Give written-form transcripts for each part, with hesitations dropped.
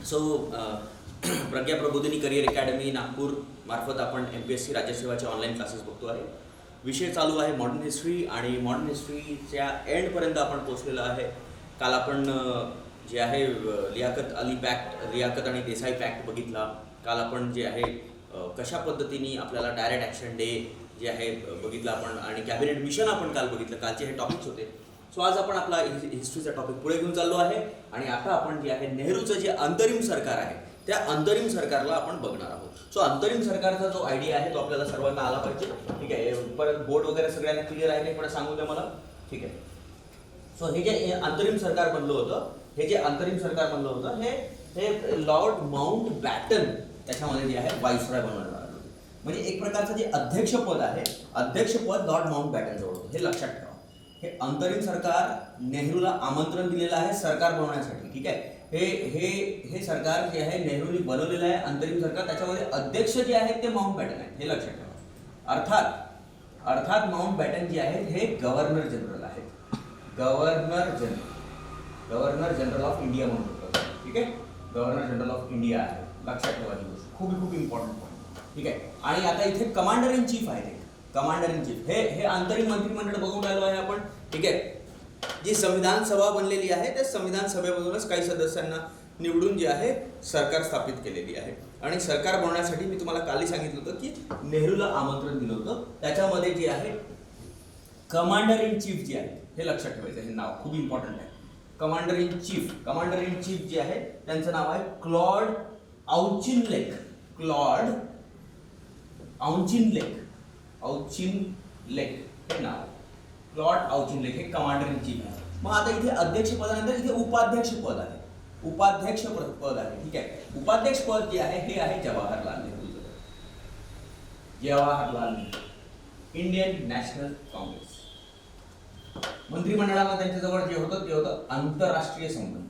So Pragya प्रबोधिनी career academy Nagpur मार्फत आपण MPSC राज्यसेवाचे online classes बघतो आहे. विषय चालू आहे मॉडर्न हिस्ट्री आणि मॉडर्न हिस्ट्रीच्या एंडपर्यंत आपण पोचलेलो आहे. काल आपण जे आहे लियाकत अली पॅक्ट, लियाकत आणि देसाई पॅक्ट बघितला. काल आपण जे आहे कशा पद्धतीने आपल्याला डायरेक्ट ॲक्शन डे जे आहे बघितलं आपण, आणि कॅबिनेट मिशन आपण काल बघितलं. कालचे हे टॉपिक्स होते. सो आज आपण आपला हिस्ट्रीचा टॉपिक पुढे घेऊन चाललो आहे आणि आता आपण जे आहे नेहरूचं जे अंतरिम सरकार आहे त्या अंतरिम सरकारला आपण बघणार आहोत. सो अंतरिम सरकारचा जो आयडिया आहे तो आपल्याला सर्वांना आला पाहिजे. ठीक आहे, परत बोर्ड वगैरे सगळ्यांना क्लिअर आहे ते पण सांगू द्या मला. ठीक आहे. सो हे जे अंतरिम सरकार बनलं होतं, हे जे अंतरिम सरकार बनलं होतं हे लॉर्ड माउंट बॅटन त्याच्यामध्ये जे आहे वाईसरॉय बनवण्यात आलं होतं. म्हणजे एक प्रकारचं जे अध्यक्षपद आहे, अध्यक्षपद लॉर्ड माउंट बॅटन जवळ होतं. हे लक्षात ठेवा. हे अंतरिम सरकार नेहरूला आमंत्रण दिलेलं आहे सरकार बनवण्यासाठी. ठीक आहे. हे सरकार जे आहे नेहरूनी बनवलेलं आहे अंतरिम सरकार. त्याच्यामध्ये अध्यक्ष जे आहेत ते माउंट बॅटन आहेत. हे लक्षात ठेवा. अर्थात माउंट बॅटन जे आहेत हे गव्हर्नर जनरल आहेत. गव्हर्नर जनरल ऑफ इंडिया म्हणून होतं. ठीक आहे. गव्हर्नर जनरल ऑफ इंडिया आहे. लक्षात ठेवा ही गोष्ट, खूप इम्पॉर्टंट पॉईंट. ठीक आहे. आणि आता इथे कमांडर इन चीफ आहे. कमांडर इन चीफ हे अंतरिम मंत्रिमंडळ बघून राहिलो आहे आपण. ठीक आहे. जी संविधान सभा बनलेली आहे त्या संविधान सभेमधूनच काही सदस्यांना निवडून जे आहे सरकार स्थापित केलेली आहे. आणि सरकार बनवण्यासाठी मी तुम्हाला कालही सांगितलं होतं की नेहरूला आमंत्रण दिलं होतं. त्याच्यामध्ये जे आहे कमांडर इन चीफ जे आहे हे लक्षात ठेवायचं. हे नाव खूप इम्पॉर्टंट आहे. कमांडर इन चीफ जे आहे त्यांचं नाव आहे क्लॉड औचिनलेक. औचिनलेक हे नाव. क्लॉड औचिनलेक हे कमांडर इन चीफ आहे. मग आता इथे अध्यक्ष पदानंतर इथे उपाध्यक्ष पद आहे. ठीक आहे. उपाध्यक्ष पद जे आहे हे आहे जवाहरलाल नेहरू. इंडियन नॅशनल काँग्रेस. मंत्रिमंडळामध्ये त्यांच्याजवळ जे होतं ते होतं आंतरराष्ट्रीय संबंध,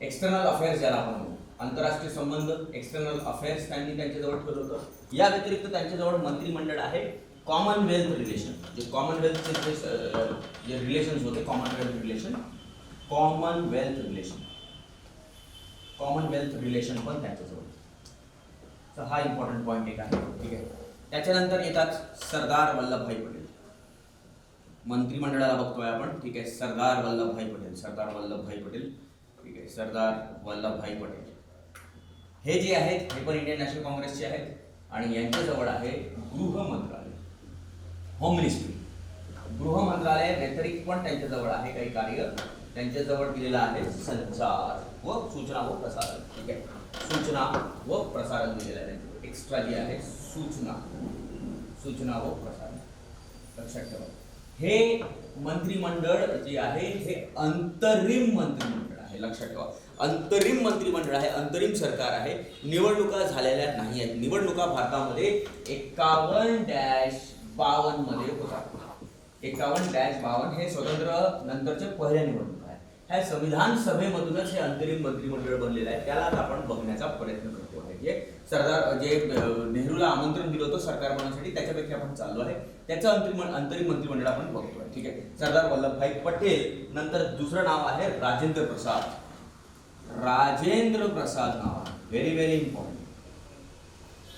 एक्सटर्नल अफेअर्स ज्याला आपण म्हणू. आंतरराष्ट्रीय संबंध, एक्सटर्नल अफेअर्स त्यांनी त्यांच्याजवळ ठेवलं होतं. या व्यतिरिक्त त्यांच्याजवळ मंत्रिमंडळ आहे कॉमनवेल्थ रिलेशन. जे कॉमनवेल्थचे जे रिलेशन्स होते, कॉमनवेल्थ रिलेशन पण त्यांच्याजवळ. तर हा इम्पॉर्टंट पॉईंट एक आहे. ठीक आहे. त्याच्यानंतर येतात सरदार वल्लभभाई पटेल. मंत्रिमंडळाला बघतोय आपण. ठीक आहे. सरदार वल्लभभाई पटेल. ठीक आहे. सरदार वल्लभभाई पटेल हे जे आहेत हे पण इंडियन नॅशनल काँग्रेसचे आहेत. आणि यांच्याजवळ आहे गृह मंत्रालय, होम मिनिस्ट्री. गृह मंत्रालय व्यतिरिक्त पण त्यांच्याजवळ आहे काही कार्य. त्यांच्याजवळ दिलेलं आहे संचार व सूचना व प्रसारण. ठीक आहे. सूचना व प्रसारण दिलेलं आहे त्यांच्याजवळ. एक्स्ट्रा जे आहे सूचना व प्रसारण. लक्षात ठेवा. हे मंत्रिमंडळ जे आहे हे अंतरिम मंत्रिमंडळ आहे. लक्षात ठेवा. अंतरिम मंत्रिमंडळ आहे, अंतरिम सरकार आहे. निवडणुका झालेल्या नाही आहेत. निवडणुका भारतामध्ये 51-52 मध्ये होतात. 51-52 हे स्वतंत्र नंतरच्या पहिल्या निवडणुका आहे. ह्या संविधान सभेमधूनच हे अंतरिम मंत्रिमंडळ बनलेलं आहे. त्यालाच आपण बघण्याचा प्रयत्न करतो आहे. जे नेहरूला आमंत्रण दिलं होतं सरकार बनवण्यासाठी त्याच्यापैकी आपण चाललो आहे. त्याचं अंतरिम मंत्रिमंडळ आपण बघतोय. ठीक आहे. सरदार वल्लभभाई पटेल. नंतर दुसरं नाव आहे राजेंद्र प्रसाद नाव आहे. Very important.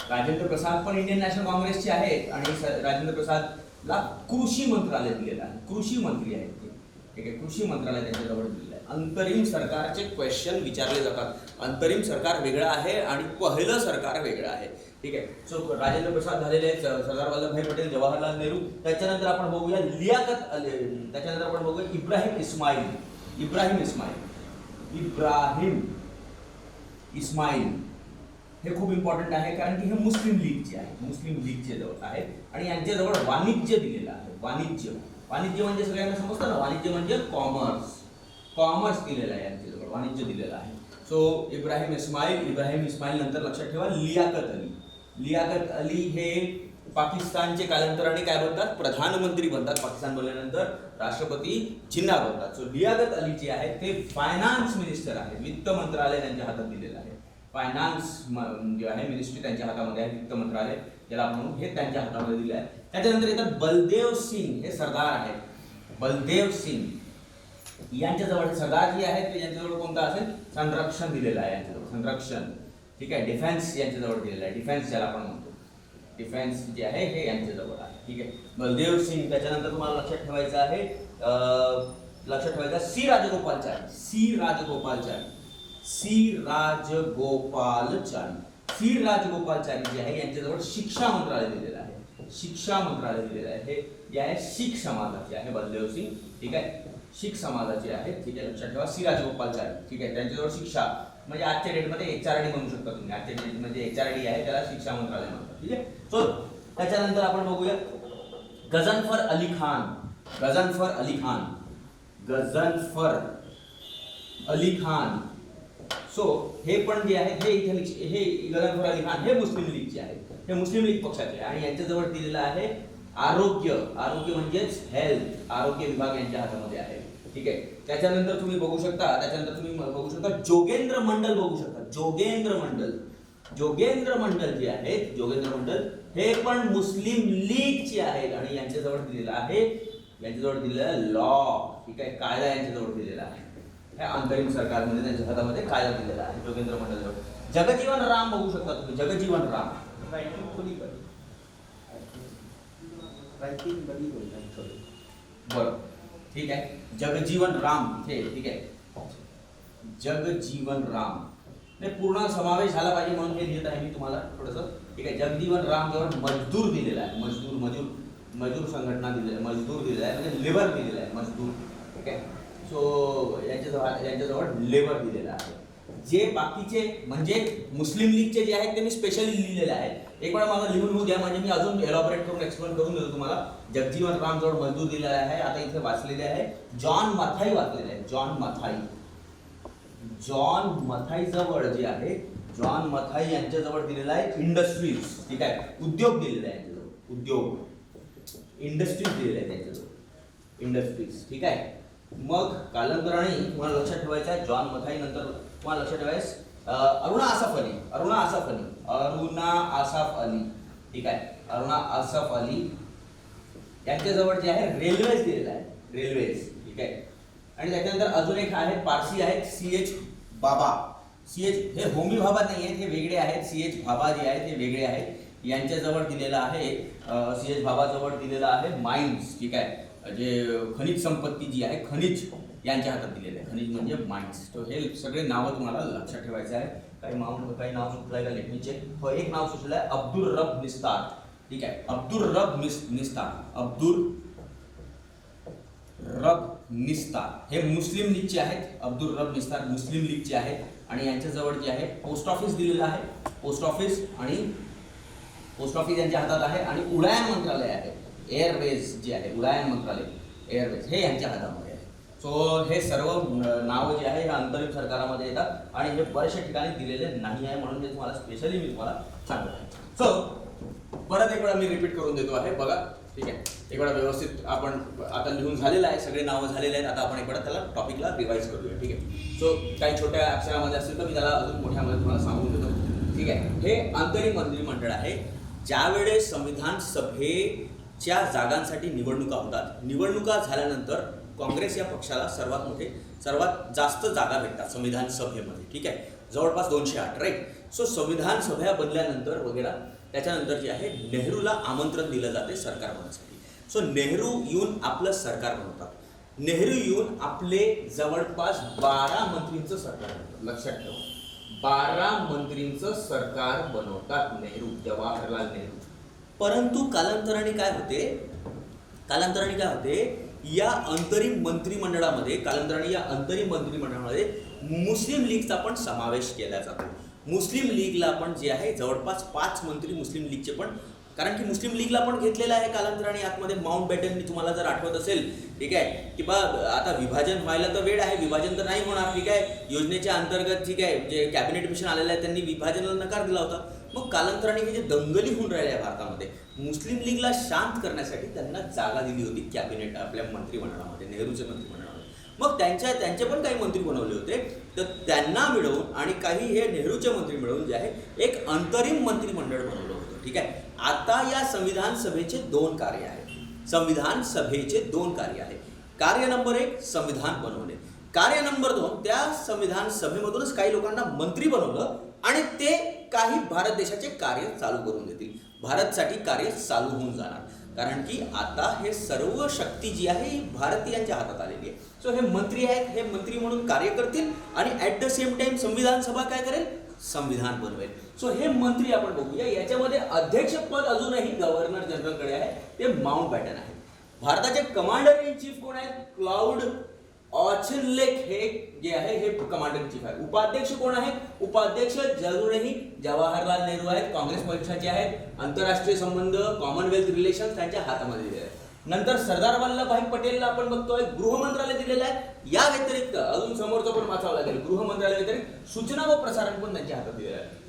राजेंद्र प्रसाद पण इंडियन नॅशनल काँग्रेसचे आहेत आणि राजेंद्र प्रसादला कृषी मंत्रालय दिलेलं आहे. कृषी मंत्री आहेत ते. ठीक आहे. कृषी मंत्रालय त्यांच्याजवळ दिलेलं आहे. अंतरिम सरकारचे क्वेश्चन विचारले जातात. अंतरिम सरकार वेगळं आहे आणि पहिलं सरकार वेगळं आहे. ठीक आहे. सो राजेंद्र प्रसाद झालेले आहेत, सरदार वल्लभभाई पटेल, जवाहरलाल नेहरू. त्याच्यानंतर आपण बघूया लियाकत अली. त्याच्यानंतर आपण बघूया इब्राहिम इस्माईल. हे खूप इम्पॉर्टंट आहे कारण की हे मुस्लिम लीगचे जवळ आहे आणि यांच्याजवळ वाणिज्य दिलेलं आहे. वाणिज्य म्हणजे सगळ्यांना समजतं ना. वाणिज्य म्हणजे कॉमर्स दिलेलं आहे यांच्याजवळ, वाणिज्य दिलेलं आहे. सो इब्राहिम इस्माईल नंतर लक्षात ठेवा लियाकत अली हे पाकिस्तानचे कालांतराने काय बनतात, प्रधानमंत्री बनतात. पाकिस्तान बनल्यानंतर राष्ट्रपती जिन्ना बनतात. सो लियाकत अली जे आहेत ते फायनान्स मिनिस्टर आहेत. वित्त मंत्रालय त्यांच्या हातात दिलेलं आहे. फायनान्स जे आहे मिनिस्ट्री त्यांच्या हातामध्ये आहे. वित्त मंत्रालय ज्याला आपण म्हणू हे त्यांच्या हातामध्ये दिलं आहे. त्याच्यानंतर येतात बलदेव सिंग. हे सरदार आहेत. बलदेव सिंग यांच्याजवळ सदा जी आहे ते यांच्याजवळ कोणतं असेल, संरक्षण दिलेलं आहे यांच्याजवळ, संरक्षण. ठीक आहे, डिफेन्स यांच्याजवळ दिलेलं आहे, डिफेन्स ज्याला आपण म्हणतो, डिफेन्स जे आहे हे यांच्याजवळ आहे. ठीक आहे, बलदेव सिंग. त्याच्यानंतर तुम्हाला लक्षात ठेवायचं आहे, लक्षात ठेवायचं C Rajagopalachari, C Rajagopalachari, C Rajagopalachari. C Rajagopalachari जे आहे यांच्याजवळ शिक्षा मंत्रालय दिलेलं आहे, शिक्षा मंत्रालय दिलेलं आहे. हे जे आहे शीख समाजाचे आहे बलदेव सिंग. ठीक आहे, शीख समाजाचे आहे. ठीक आहे, लक्षात ठेवा सी राजगोपालचारी. ठीक आहे, त्यांच्याजवळ शिक्षा म्हणजे आजच्या डेटमध्ये HRD म्हणू शकता तुम्ही, आजच्या डेटमध्ये HRD आहे त्याला शिक्षा मंत्रालय म्हणतात. ठीक आहे, चलो त्याच्यानंतर आपण बघूया गझनफर अली खान, गझनफर अली खान, गझनफर अली खान. सो हे पण जे आहे हे इथे हे गझनफर अली खान हे मुस्लिम लीगचे आहे, हे मुस्लिम लीग पक्षाचे आहे आणि यांच्याजवळ दिलेलं आहे आरोग्य, आरोग्य म्हणजेच हेल्थ, आरोग्य विभाग यांच्या हातामध्ये आहे. ठीक आहे, त्याच्यानंतर तुम्ही बघू शकता, जोगेंद्र मंडल बघू शकता, जोगेंद्र मंडल, जोगेंद्र मंडल जे आहेत, जोगेंद्र मंडल हे पण मुस्लिम लीगचे आहेत आणि यांच्याजवळ दिलेलं आहे, यांच्याजवळ दिलेला लॉ. ठीक आहे, कायदा यांच्याजवळ दिलेला आहे, ह्या अंतरिम सरकारमध्ये त्यांच्या हातामध्ये कायदा दिलेला आहे जोगेंद्र मंडल जवळ. जगजीवन राम बघू शकता तुम्ही, जगजीवन राम. बरं, ठीक आहे, जगजीवन राम हे. ठीक आहे, जगजीवन राम नाही पूर्ण समावेश झाला पाहिजे म्हणून हे लिहित आहे मी तुम्हाला थोडंसं. ठीक आहे, जगजीवन राम जवळ मजदूर दिलेला आहे, मजदूर, मजूर संघटना दिलेला आहे, मजदूर दिलेला आहे म्हणजे लेबर दिलेला आहे, मजदूर. ठीक आहे, सो यांच्याजवळ लेबर दिलेला आहे. जे बाकीचे म्हणजे मुस्लिम लीगचे जे आहेत ते मी स्पेशली लिहिलेले आहेत, एक वेळा मला लिहून होऊ द्या म्हणजे मी अजून एलॉबरेट करून एक्सप्लेन करून देतो तुम्हाला. जगजीवन राम जवळ मजदूर दिलेला आहे, आता इथे वाचलेले आहे जॉन मथाई वाचलेले आहे, जॉन मथाई, जॉन मथाई जवळ जे आहे, जॉन मथाई यांच्याजवळ दिलेला आहे इंडस्ट्रीज. ठीक आहे, उद्योग दिलेला आहे यांच्याजवळ, उद्योग, इंडस्ट्रीज दिलेले आहे त्यांच्याजवळ, इंडस्ट्रीज. ठीक आहे, मग कालांतराने तुम्हाला लक्षात ठेवायचं आहे जॉन मथाई नंतर तुम्हाला लक्षात ठेवायचं अरुणा आसफ अली, अरुणा आसफ अली, अरुणा आसफ अली. ठीक आहे, अरुणा आसफ अली यांच्याजवळ जे आहे रेल्वेज दिलेला आहे, रेल्वेज. ठीक आहे, आणि त्याच्यानंतर अजून एक आहेत पारसी आहेत CH बाबा, CH हे होमी भाभा नाही आहेत, हे वेगळे आहेत. CH भाभा जे आहेत हे वेगळे आहेत, यांच्याजवळ दिलेला आहे, CH भाभा जवळ दिलेला आहे माइन्स. ठीक आहे, जे खनिज संपत्ती जी आहे, खनिज यांच्या हातात दिलेलं आहे, खनिज म्हणजे माइन्स. तो हे सगळे नावं तुम्हाला लक्षात ठेवायचं आहे. काही नाव सुचलंय का लेट मी चेक. हो, एक नाव सुचलं आहे अब्दुल रब निस्तार. ठीक आहे, अब्दुल रब निस्तार, अब्दुल रब निस्तार हे मुस्लिम लीगचे आहेत, अब्दुल रब निस्तार मुस्लिम लीगचे आहेत आणि यांच्याजवळ जे आहे पोस्ट ऑफिस दिलेलं आहे, पोस्ट ऑफिस, आणि पोस्ट ऑफिस यांच्या हातात आहे आणि उड्डाण मंत्रालय आहे, एअरवेज जे आहे, उड्डाण मंत्रालय, एअरवेज हे यांच्या हातामध्ये आहे. सो हे सर्व नावं जे आहे हे अंतरिम सरकारामध्ये येतात आणि हे बऱ्याचशा ठिकाणी दिलेले नाही आहे म्हणून ते तुम्हाला स्पेशली मी तुम्हाला सांगत आहे. सो परत एक वेळा मी रिपीट करून देतो आहे, बघा. ठीक आहे, एक वेळा व्यवस्थित आपण आता लिहून झालेलं आहे, सगळे नावं झालेले आहेत. आता आपण एक वेळा त्याला टॉपिकला रिवाईज करूया. ठीक आहे, सो काही छोट्या अक्षरामध्ये असेल तर मी त्याला अजून मोठ्यामध्ये तुम्हाला सांगून देतो. ठीक आहे, हे अंतरिम मंत्रिमंडळ आहे. ज्यावेळेस संविधान सभेच्या जागांसाठी निवडणुका होतात, निवडणुका झाल्यानंतर काँग्रेस या पक्षाला सर्वात जास्त जागा भेटतात संविधान सभेमध्ये. ठीक आहे, जवळपास 208, राईट. सो संविधान सभा बनल्यानंतर वगैरे त्याच्यानंतर जे आहे नेहरूला आमंत्रण दिलं जाते सरकार बनवण्यासाठी. सो नेहरू येऊन आपलं सरकार बनवतात, नेहरू येऊन आपले जवळपास 12 मंत्रींचं सरकार बनवतात. लक्षात ठेवा, 12 मंत्रींचं सरकार बनवतात नेहरू, जवाहरलाल नेहरू. परंतु कालांतराने काय होते, या अंतरिम मंत्रिमंडळामध्ये मुस्लिम लीगचा पण समावेश केला जातो. मुस्लिम लीगला पण जे आहे जवळपास 5 मंत्री मुस्लिम लीगचे पण, कारण की मुस्लिम लीगला पण घेतलेलं आहे कालांतराने आतमध्ये. माउंट बॅटननी तुम्हाला जर आठवत असेल, ठीक आहे, की बा आता विभाजन व्हायला तर वेळ आहे, विभाजन तर नाही होणार. ठीक आहे, योजनेच्या अंतर्गत ठीक आहे जे कॅबिनेट मिशन आलेलं आहे त्यांनी विभाजनाला नकार दिला होता. मग कालांतराने हे जे दंगली होऊन राहिल्या आहे भारतामध्ये, मुस्लिम लीगला शांत करण्यासाठी त्यांना जागा दिली होती कॅबिनेट आपल्या मंत्रिमंडळामध्ये, नेहरूच्या मंत्रिमंडळामध्ये. मग त्यांचे पण काही मंत्री बनवले होते, तर त्यांना मिळवून आणि काही हे नेहरूचे मंत्री मिळवून जे आहे एक अंतरिम मंत्रिमंडळ बनवलं होतं. ठीक आहे, आता या संविधान सभेचे 2 कार्य आहेत, संविधान सभेचे 2 कार्य आहेत. कार्य नंबर 1 संविधान बनवणे. कार्य नंबर 2 त्या संविधान सभेमधूनच काही लोकांना मंत्री बनवलं आणि ते काही भारत देशाचे कार्य चालू करून देतील. भारतसाठी कार्य चालू होऊन जाणार. कारण की आता हे सर्व शक्ती जी आहे ही भारतीयांच्या हातात आलेली आहे. सो हे मंत्री आहेत, हे मंत्री म्हणून कार्य करतील आणि ॲट द सेम टाइम संविधान सभा काय करेल, संविधान बनवेल. सो हे मंत्री आपण बघूया. याच्यामध्ये अध्यक्षपद अजूनही गव्हर्नर जनरलकडे आहे, ते माउंट बॅटन आहे. भारताचे कमांडर इन चीफ कोण आहेत, क्लाउड ऑचिनलेक हे जे आहे हे कमांडर इन चीफ आहे. उपाध्यक्ष कोण आहेत, उपाध्यक्ष जरूरही जवाहरलाल नेहरू आहेत, काँग्रेस पक्षाचे आहेत. आंतरराष्ट्रीय संबंध, कॉमनवेल्थ रिलेशन्स त्यांच्या हातामध्ये दिले आहेत. नंतर सरदार वल्लभभाई पटेलला आपण बघतोय गृह मंत्रालय दिलेलं आहे. या व्यतिरिक्त अजून समोरचं पण वाचावं लागेल, गृह मंत्रालय व्यतिरिक्त सूचना व प्रसारण पण त्यांच्या हातात दिलेलं आहे.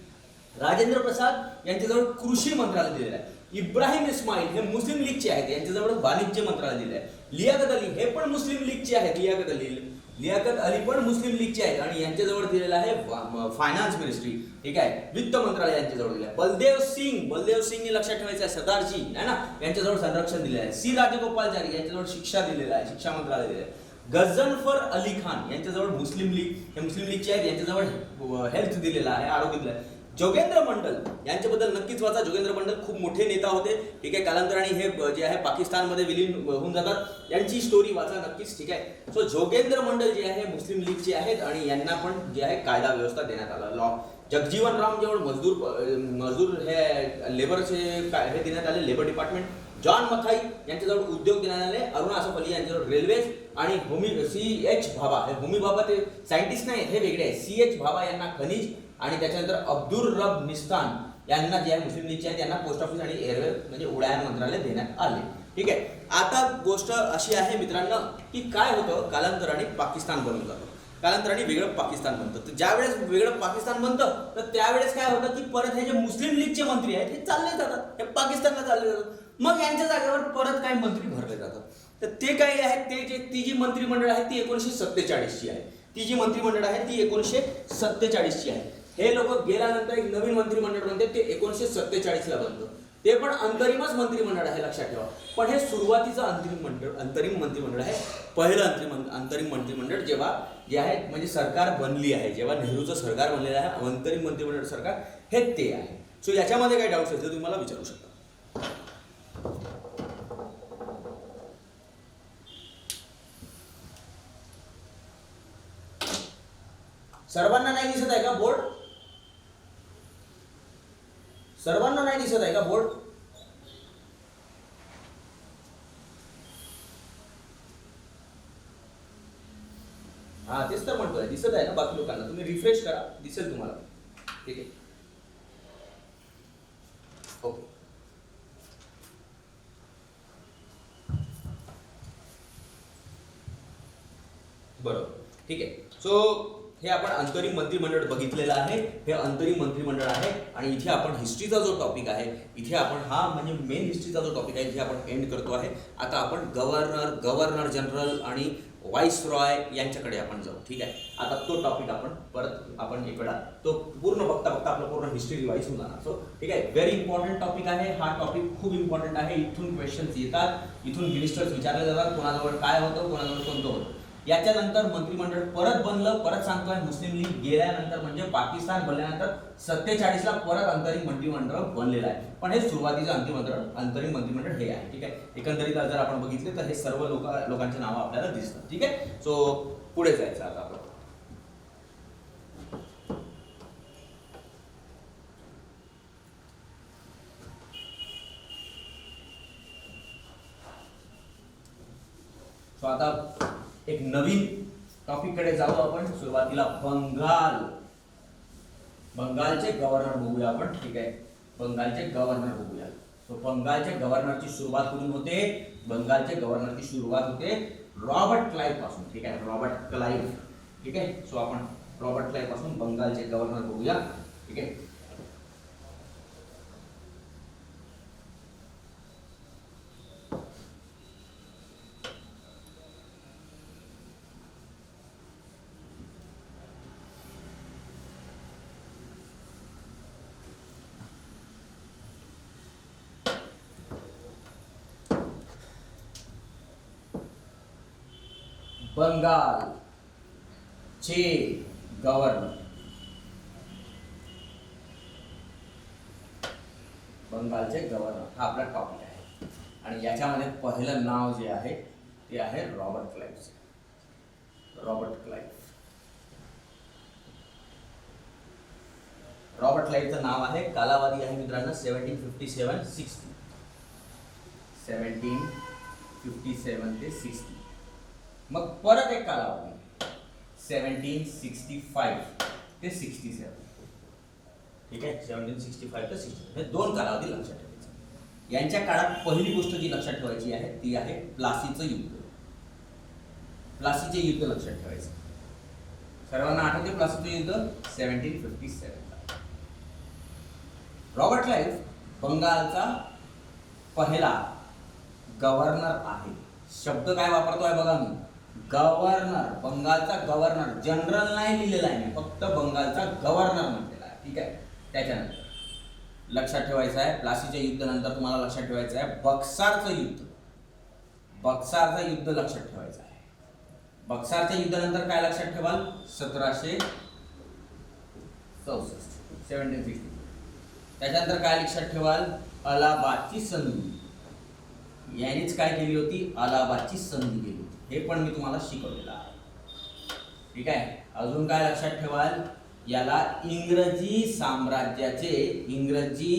राजेंद्र प्रसाद यांच्याजवळ कृषी मंत्रालय दिलेलं आहे. इब्राहिम इस्माईल हे मुस्लिम लीगचे आहेत, यांच्याजवळ वाणिज्य मंत्रालय दिले आहे. लियाकत अली हे पण मुस्लिम लीगचे आहेत, लियाकत अली पण मुस्लिम लीगचे आहेत आणि यांच्याजवळ दिलेलं आहे फायनान्स मिनिस्ट्री, ठीक आहे, वित्त मंत्रालय यांच्याजवळ दिलं आहे. बलदेव सिंग हे लक्षात ठेवायचं आहे, सरदारजी आहे ना, यांच्याजवळ संरक्षण दिलेलं आहे. सी राजगोपालचारी यांच्याजवळ शिक्षा दिलेलं आहे, शिक्षा मंत्रालय दिलेलं आहे. गझनफर अली खान यांच्याजवळ मुस्लिम लीग, हे मुस्लिम लीगचे आहेत, यांच्याजवळ हेल्थ दिलेलं आहे, आरोग्य दिलं आहे. जोगेंद्र मंडल यांच्याबद्दल नक्कीच वाचा. जोगेंद्र मंडल खूप मोठे नेता होते, ठीक आहे. कालांतराने हे जे आहे पाकिस्तानमध्ये विलीन होऊन जातात, यांची स्टोरी वाचा नक्कीच, ठीक आहे. सो जोगेंद्र मंडल जे आहे मुस्लिम लीगचे आहेत आणि यांना पण जे आहे कायदा व्यवस्था देण्यात आला, लॉ. जगजीवन राम जेवळ मजदूर हे लेबरचे हे देण्यात आले, लेबर डिपार्टमेंट. जॉन मथाई यांच्याजवळ उद्योग देण्यात आले. अरुण आसफ अली यांच्याजवळ रेल्वेज आणि CH भाभा, हे होमी भाभा ते सायंटिस्ट नाही, हे वेगळे आहे. CH भाभा यांना खनिज आणि त्याच्यानंतर अब्दुल रब निस्तान यांना जे आहे मुस्लिम लीगचे आहेत, यांना पोस्ट ऑफिस आणि एअरवे म्हणजे उड्डाण मंत्रालय देण्यात आले, ठीक आहे. आता गोष्ट अशी आहे मित्रांनो की काय होतं, कालांतराने पाकिस्तान बनून जातं, कालांतराने वेगळं पाकिस्तान बनतं. तर ज्या वेळेस वेगळं पाकिस्तान बनतं तर त्यावेळेस काय होतं की परत हे जे मुस्लिम लीगचे मंत्री आहेत हे चालले जातात, हे पाकिस्तानला चालले जातात. मग यांच्या जागेवर परत काही मंत्री भरले जातात. तर ते काही आहेत, ती जी मंत्रिमंडळ आहे ती 1947ची आहे. ती जी मंत्रिमंडळ आहे ती 1947ची आहे. हे लोक गेल्यानंतर एक नवीन मंत्रिमंडळ बनते, ते 1947ला बनतं. ते पण अंतरिमच मंत्रिमंडळ आहे, लक्षात ठेवा. पण हे सुरुवातीचं अंतरिम मंत्रिमंडळ आहे. पहिलं अंतरिम मंत्रिमंडळ जेव्हा जे आहे म्हणजे सरकार बनली आहे, जेव्हा नेहरूचं सरकार बनलेलं आहे, अंतरिम मंत्रिमंडळ सरकार हे ते आहे. सो याच्यामध्ये काही डाऊट्स असेल तर तुम्हाला विचारू शकता. सर्वांना नाही दिसत आहे का बोर्ड? सर्वांना नाही दिसत आहे का बोर्ड? हा तेच तर म्हणतोय, दिसत आहे ना बाकी लोकांना? तुम्ही रिफ्रेश करा, दिसेल तुम्हाला, ठीक आहे. ओके, बरोबर, ठीक आहे. सो हे आपण अंतरिम मंत्रिमंडळ बघितलेलं आहे. हे अंतरिम मंत्रिमंडळ आहे आणि इथे आपण हिस्ट्रीचा जो टॉपिक आहे, इथे आपण हा म्हणजे मेन हिस्ट्रीचा जो टॉपिक आहे इथे आपण एंड करतो आहे. आता आपण गव्हर्नर जनरल आणि व्हाईस रॉय यांच्याकडे आपण जाऊ, ठीक आहे. आता तो टॉपिक आपण एक वेळा तो पूर्ण बघता आपलं पूर्ण हिस्ट्री रिवाईज होऊन जाणार. सो ठीक आहे, व्हेरी इम्पॉर्टंट टॉपिक आहे हा. टॉपिक खूप इम्पॉर्टंट आहे. इथून क्वेश्चन्स येतात, इथून मिनिस्टर्स विचारले जातात, कोणाजवळ काय होतं, कोणाजवळ कोणतं होतं. याच्यानंतर मंत्रिमंडळ परत बनलं. परत सांगतोय, मुस्लिम लीग गेल्यानंतर म्हणजे पाकिस्तान बनल्यानंतर 47ला परत अंतरिम मंत्रिमंडळ बनलेलं आहे. पण हे सुरुवातीचं अंतरिम मंत्रिमंडळ हे आहे, ठीक आहे. एकंदरीत जर आपण बघितले तर हे सर्व लोकांचे नावं आपल्याला दिसतात, ठीक आहे. सो पुढे जायचं आता आपण. सो आता एक नवीन टॉपिक कडे जाऊ आपण. सुरुवातीला बंगालचे गव्हर्नर बघूया आपण, ठीक आहे. बंगालचे गव्हर्नर बघूया. सो बंगालच्या गव्हर्नरची सुरुवात कुठून होते? बंगालचे गव्हर्नरची सुरुवात होते रॉबर्ट क्लाइव्ह पासून, ठीक आहे. रॉबर्ट क्लाइव्ह, ठीक आहे. सो आपण रॉबर्ट क्लाइव्ह पासून बंगालचे गव्हर्नर बघूया, ठीक आहे. बंगालचे गव्हर्नर, बंगालचे गव्हर्नर हा आपला टॉपिक आहे. आणि याच्यामध्ये पहिलं नाव जे आहे ते आहे Robert Clive. Robert Clive, Robert क्लाइव्हचं नाव आहे. कालावधी आहे मित्रांनो 1757-60, 1757 ते 60. मग परत एक कालावधी 1765 ते 67. ठीक आहे, 1765 ते 60 हे दोन कालावधी लक्षात ठेवायचे. यांच्या काळात पहिली गोष्ट जी लक्षात ठेवायची आहे ती आहे प्लासीचं युद्ध. प्लासीचे युद्ध लक्षात ठेवायचं. सर्वांना आठवते प्लासीचं युद्ध 1757. रॉबर्ट क्लाइव्ह बंगालचा पहिला गव्हर्नर आहे. शब्द काय वापरतोय बघा मी, गव्हर्नर, बंगालचा गव्हर्नर. जनरल नाही लिहिलेला आहे मी, फक्त बंगालचा गव्हर्नर म्हटलेला आहे. ठीक आहे, त्याच्यानंतर लक्षात ठेवायचं आहे प्लासीच्या युद्धानंतर तुम्हाला लक्षात ठेवायचं आहे बक्सारचं युद्ध. बक्सारचं युद्ध लक्षात ठेवायचं आहे. बक्सारच्या युद्धानंतर काय लक्षात ठेवाल, 1764, 1760. त्याच्यानंतर काय लक्षात ठेवाल, अलाहाबादची संधी. यांनीच काय केली होती, अलाहाबादची संधी केली होती. हे पण मी तुम्हाला शिकवलेलं आहे. ठीक आहे, अजून काय लक्षात ठेवाल, याला इंग्रजी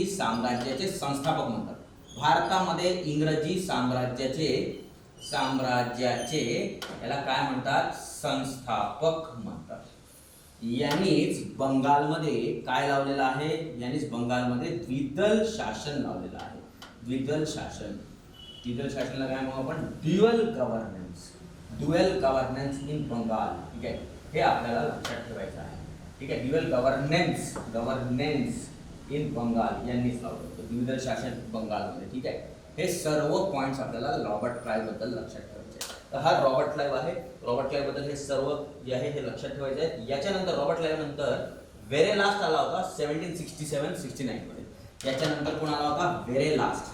साम्राज्याचे संस्थापक म्हणतात. भारतामध्ये इंग्रजी साम्राज्याचे याला काय म्हणतात, संस्थापक म्हणतात. यांनीच बंगालमध्ये काय लावलेलं आहे, यांनीच बंगालमध्ये द्विदल शासन लावलेलं आहे. द्विदल शासनाला काय म्हणू आपण, ड्युअल गव्हर्नन्स इन बंगाल. ठीक आहे, हे आपल्याला लक्षात ठेवायचं आहे. ठीक आहे, ड्युअल गव्हर्नन्स इन बंगाल यांनीच लावलं होतं, द्विदल शासन बंगालमध्ये. ठीक आहे, हे सर्व पॉइंट्स आपल्याला रॉबर्ट क्लाइव्ह बद्दल लक्षात ठेवायचे. तर हा रॉबर्ट क्लाइव्ह आहे. रॉबर्ट क्लाइव्ह बद्दल हे सर्व जे आहे हे लक्षात ठेवायचे आहे. याच्यानंतर रॉबर्ट क्लाइव्ह नंतर व्हेरी लास्ट आला होता 1767-69 मध्ये. याच्यानंतर कोण आला होता, व्हेरी लास्ट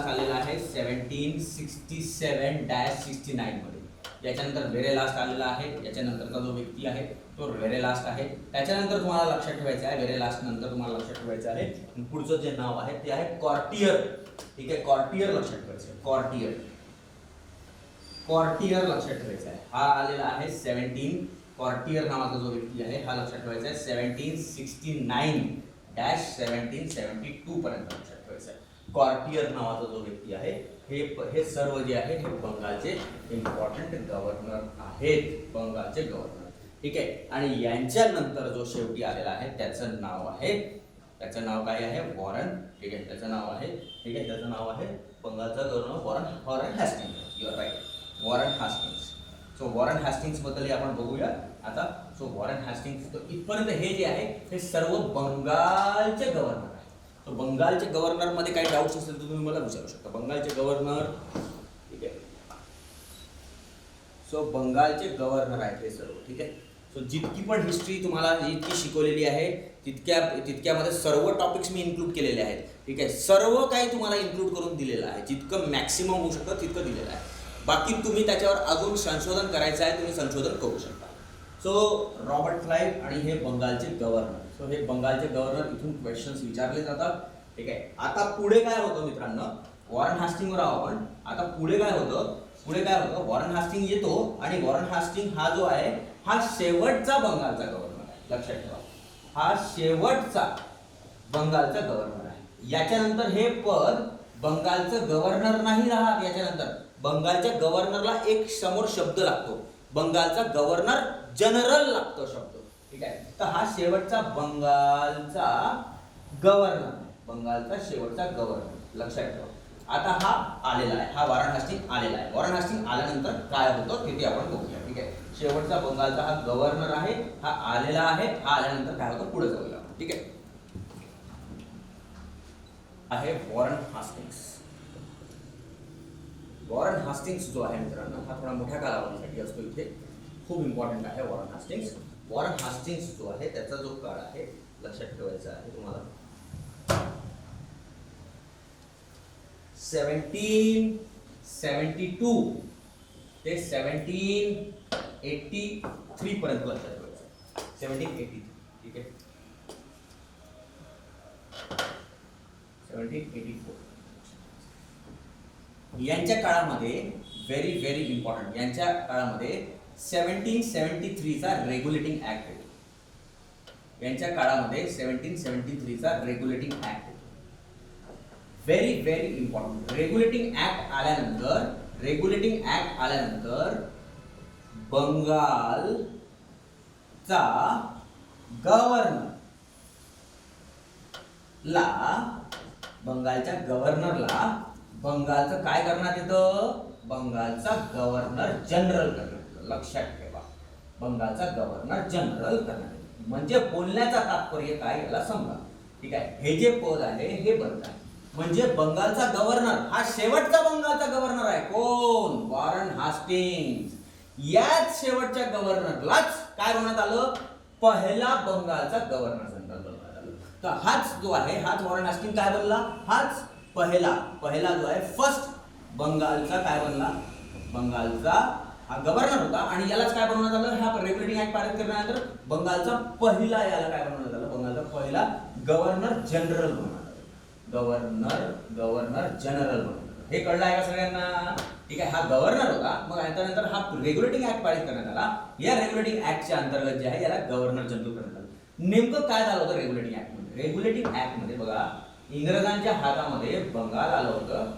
आलेला आहे 1767-69 मध्ये. याच्यानंतर व्हेरी लास्ट आलेला आहे. याच्यानंतरचा जो व्यक्ती आहे तो व्हेरी लास्ट आहे. त्याच्यानंतर तुम्हाला लक्षात ठेवायचं आहे, व्हेरी लास्ट नंतर तुम्हाला लक्षात ठेवायचं आहे पुढचं जे नाव आहे ते आहे कॉर्टियर. ठीक आहे, कॉर्टियर लक्षात ठेवायचं आहे. कॉर्टियर लक्षात ठेवायचा आहे. हा आलेला आहे कॉर्टियर नावाचा जो व्यक्ती आहे हा लक्षात ठेवायचा आहे 1769-1772 पर्यंत लक्षात ठेवायचा आहे. कॉर्टियर नावाचा जो व्यक्ती आहे हे सर्व जे आहे हे बंगालचे इम्पॉर्टंट गव्हर्नर आहेत, बंगालचे गव्हर्नर. ठीक आहे, आणि यांच्यानंतर जो शेवटी आलेला आहे त्याचं नाव काय आहे, वॉरन. ठीक आहे, त्याचं नाव आहे बंगालचा governor Warren Hastings. You are right, Warren Hastings. So Warren Hastings बद्दल आपण बघूया आता. सो वॉरन हास्टिंग्स इथपर्यंत हे जे आहे हे सर्व बंगालचे गव्हर्नर आहे. तो बंगालचे गव्हर्नर मध्ये काही डाऊट्स असेल तर तुम्ही मला विचारू शकता. बंगालचे गव्हर्नर, ठीक आहे, सो बंगालचे गव्हर्नर आहेत हे सर्व. ठीक आहे, सो जितकी पण हिस्ट्री तुम्हाला जितकी शिकवलेली आहे तितक्यामध्ये सर्व टॉपिक्स मी इन्क्लूड केलेले आहेत. ठीक आहे, सर्व काही तुम्हाला इन्क्लूड करून दिलेलं आहे. जितकं मॅक्सिमम होऊ शकतं तितकं दिलेलं आहे. बाकी तुम्ही त्याच्यावर अजून संशोधन करायचं आहे, तुम्ही संशोधन करू शकता. सो रॉबर्ट क्लाइव्ह आणि हे बंगालचे गव्हर्नर. सो हे बंगालचे गव्हर्नर इथून क्वेश्चन्स विचारले जातात. ठीक आहे, आता पुढे काय होतं मित्रांनो, वॉरन हास्टिंगवर आहोत आपण. आता पुढे काय होतं, वॉरन हास्टिंग येतो आणि वॉरन हास्टिंग हा जो आहे हा शेवटचा बंगालचा गव्हर्नर आहे. लक्षात ठेवा, हा शेवटचा बंगालचा गव्हर्नर आहे. याच्यानंतर हे पद बंगालचं गव्हर्नर नाही राहत. याच्यानंतर बंगालच्या गव्हर्नरला एक समोर शब्द लागतो, बंगालचा गव्हर्नर जनरल लागतो शब्द. ठीक आहे, तर हा शेवटचा बंगालचा गव्हर्नर, बंगालचा शेवटचा गव्हर्नर लक्षात ठेवा. आता हा आलेला आहे, हा वॉरन हास्टिंग आलेला आहे. वॉरन हास्टिंग आल्यानंतर काय होतं तिथे आपण बघूया. ठीक आहे, शेवटचा बंगालचा हा गव्हर्नर आहे, हा आलेला आहे. हा आल्यानंतर काय होतं पुढे जाऊया. ठीक आहे वॉरन हास्टिंग्स. वॉरन हास्टिंग्स जो आहे मित्रांनो हा थोडा मोठ्या कालावधीसाठी असतो. इथे खूप इम्पॉर्टंट आहे वॉरन हास्टिंग्स. वॉरन हास्टिंग्स जो आहे त्याचा जो काळ आहे लक्षात ठेवायचा आहे तुम्हाला. 17 1772 ते 1783 पर्यंत लक्षात ठेवायचं. 1783, ठीक आहे. 1784 यांच्या काळामध्ये व्हेरी व्हेरी इम्पॉर्टंट, यांच्या काळामध्ये 1773 चा रेग्युलेटिंग ऍक्ट आहे. यांच्या काळामध्ये 1773 चा रेग्युलेटिंग ऍक्ट आहे. Very very important. Regulating act आल्यानंतर बंगालचा बंगालच्या गव्हर्नरला बंगालचं काय करण्यात येतं? बंगालचा गव्हर्नर जनरल करण्यात येतं. लक्षात ठेवा, बंगालचा गव्हर्नर जनरल करण्यात येतो. म्हणजे बोलण्याचा तात्पर्य काय याला समजा, ठीक आहे. हे जे पद आहे हे बंद आहे. म्हणजे बंगालचा गव्हर्नर हा शेवटचा बंगालचा गव्हर्नर आहे. कोण? Warren Hastings. याच शेवटच्या गव्हर्नरलाच काय बनवण्यात आलं? पहिला बंगालचा गव्हर्नर जनरल बनवण्यात आलं. तर हाच जो आहे, हाच वॉरन हास्टिंग्स काय बनला? हाच पहिला जो आहे फर्स्ट बंगालचा काय बनला? बंगालचा हा गव्हर्नर होता आणि यालाच काय बनवण्यात आलं? हा रेग्युलेटिंग ऍक्ट पारित केल्यानंतर बंगालचा पहिला याला काय बनवण्यात आलं? बंगालचा पहिला गव्हर्नर जनरल बनवण्यात आलं. गव्हर्नर जनरल बनवण्यात आलं. हे कळलं आहे का सगळ्यांना? ठीक आहे. हा गव्हर्नर होता, मग त्यानंतर हा रेग्युलेटिंग ऍक्ट पारित करण्यात आला. या रेग्युलेटिंग ऍक्टच्या अंतर्गत जे आहे याला गव्हर्नर जनरल करण्यात आलं. नेमकं काय झालं होतं रेग्युलेटिंग ऍक्ट मध्ये? रेग्युलेटिंग ऍक्ट मध्ये बघा, इंग्रजांच्या हातामध्ये बंगाल आलं होतं,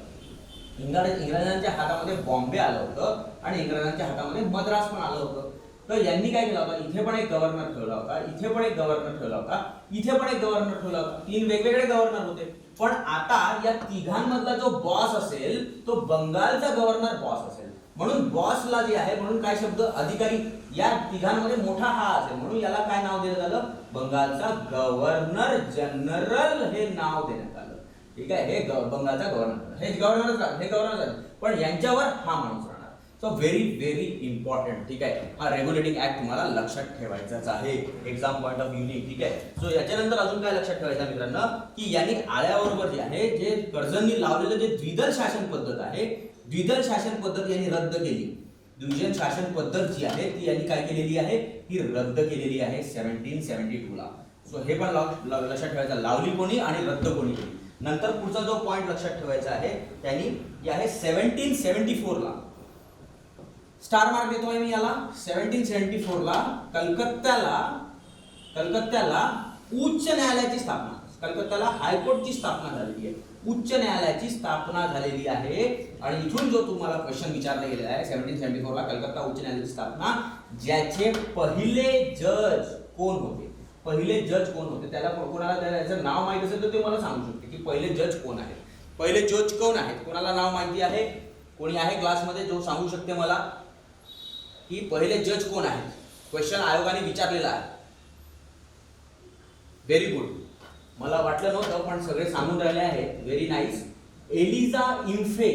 इंग्रजांच्या हातामध्ये बॉम्बे आलं होतं आणि इंग्रजांच्या हातामध्ये मद्रास पण आलं होतं. तर यांनी काय केलं होतं? इथे पण एक गव्हर्नर ठेवला होता, इथे पण एक गव्हर्नर ठेवला होता, इथे पण एक गव्हर्नर ठेवला होता. 3 वेगवेगळे गव्हर्नर होते. पण आता या तिघांमधला जो बॉस असेल तो बंगालचा गव्हर्नर बॉस असेल. म्हणून बॉसला जे आहे, म्हणून काय शब्द? अधिकारी. या तिघांमध्ये मोठा हा असेल म्हणून याला काय नाव देण्यात आलं? बंगालचा गव्हर्नर जनरल हे नाव देण्यात आलं. ठीक आहे. हे बंगालचा गव्हर्नर, हे गव्हर्नर पण यांच्यावर हा माणूस राहणार. So very very important. ठीक आहे. हा रेग्युलेटिंग ऍक्ट तुम्हाला लक्षात ठेवायचाच आहे एक्झाम पॉईंट ऑफ व्ह्यू. ठीक आहे. सो याच्यानंतर अजून काय लक्षात ठेवायचं मित्रांनो, की यांनी आल्याबरोबर जे आहे, जे कर्जनी लावलेलं जे द्विदल शासन पद्धत आहे, द्विदल शासन पद्धत यांनी रद्द केली. द्विदल शासन पद्धत जी आहे ती यांनी काय केलेली आहे? ही रद्द केलेली आहे 1772 ला. सो हे पण लक्षात ठेवायचं, लावली कोणी आणि रद्द कोणी केली. नंतर पुढचा जो पॉइंट लक्षात ठेवायचा आहे त्यांनी आहे 1774 ला. स्टार मार्क देतोय मी याला. 1774 ला कलकत्त्याला उच्च न्यायालयाची स्थापना, कलकत्त्याला हायकोर्टची स्थापना झालेली आहे. उच्च न्यायालयाची स्थापना झालेली आहे. आणि इथून जो तुम्हाला क्वेश्चन विचारला गेलेला आहे 1774 ला कलकत्ता उच्च न्यायालयाची स्थापना, ज्याचे पहिले जज कोण होते? पहिले जज कोण होते? त्याला कोणाला त्याचं नाव माहिती असेल तर ते मला सांगू शकते की पहिले जज कोण आहेत. पहिले जज कोण आहेत? कोणाला नाव माहिती आहे? कोणी आहे क्लासमध्ये जो सांगू शकते मला की पहिले जज कोण आहेत? क्वेश्चन आयोगाने विचारलेला आहे. Very good. मला वाटलं नव्हतं पण सगळे सांगून राहिले आहेत. Very nice. एलिझा इम्फे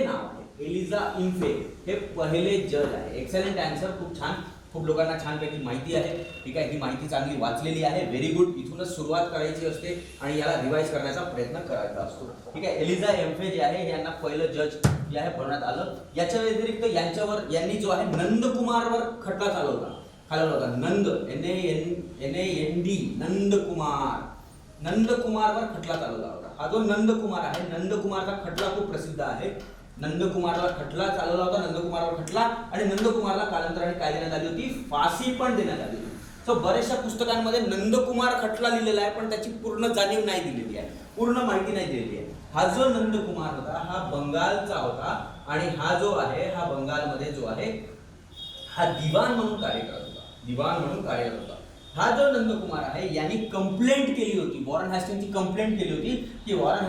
नाव आहे. एलिझा इम्फे हे पहिले जज आहे. Excellent answer. खूप छान. खूप लोकांना छानपैकी माहिती आहे. ठीक आहे. ही माहिती चांगली वाचलेली आहे. Very good. इथूनच सुरुवात करायची असते आणि याला रिवाइज करण्याचा प्रयत्न करायचा असतो. ठीक आहे. एलिझा इम्फे जे आहे यांना पहिलं जज जे आहे बनवण्यात आलं. याच्या व्यतिरिक्त यांनी जो आहे नंदकुमारवर खटला चालवला होता. नंदकुमारवर खटला चालवला होता. हा जो नंदकुमार आहे, नंदकुमारचा खटला खूप प्रसिद्ध आहे. नंदकुमारला खटला चालवला होता, नंदकुमारवर खटला, आणि नंदकुमारला कालांतराने काय देण्यात आली होती? फाशी पण देण्यात आली होती. सो बऱ्याचशा पुस्तकांमध्ये नंदकुमार खटला लिहिलेला आहे पण त्याची पूर्ण जाणीव नाही दिलेली आहे, पूर्ण माहिती नाही दिलेली आहे. हा जो नंदकुमार होता हा बंगालचा होता आणि हा जो आहे हा बंगालमध्ये जो आहे हा दिवाण म्हणून कार्य करत होता. हा जो नंदकुमार आहे यांनी कंप्लेंट केली होती, वॉरन हास्टिंगची कंप्लेंट केली होती की वॉरन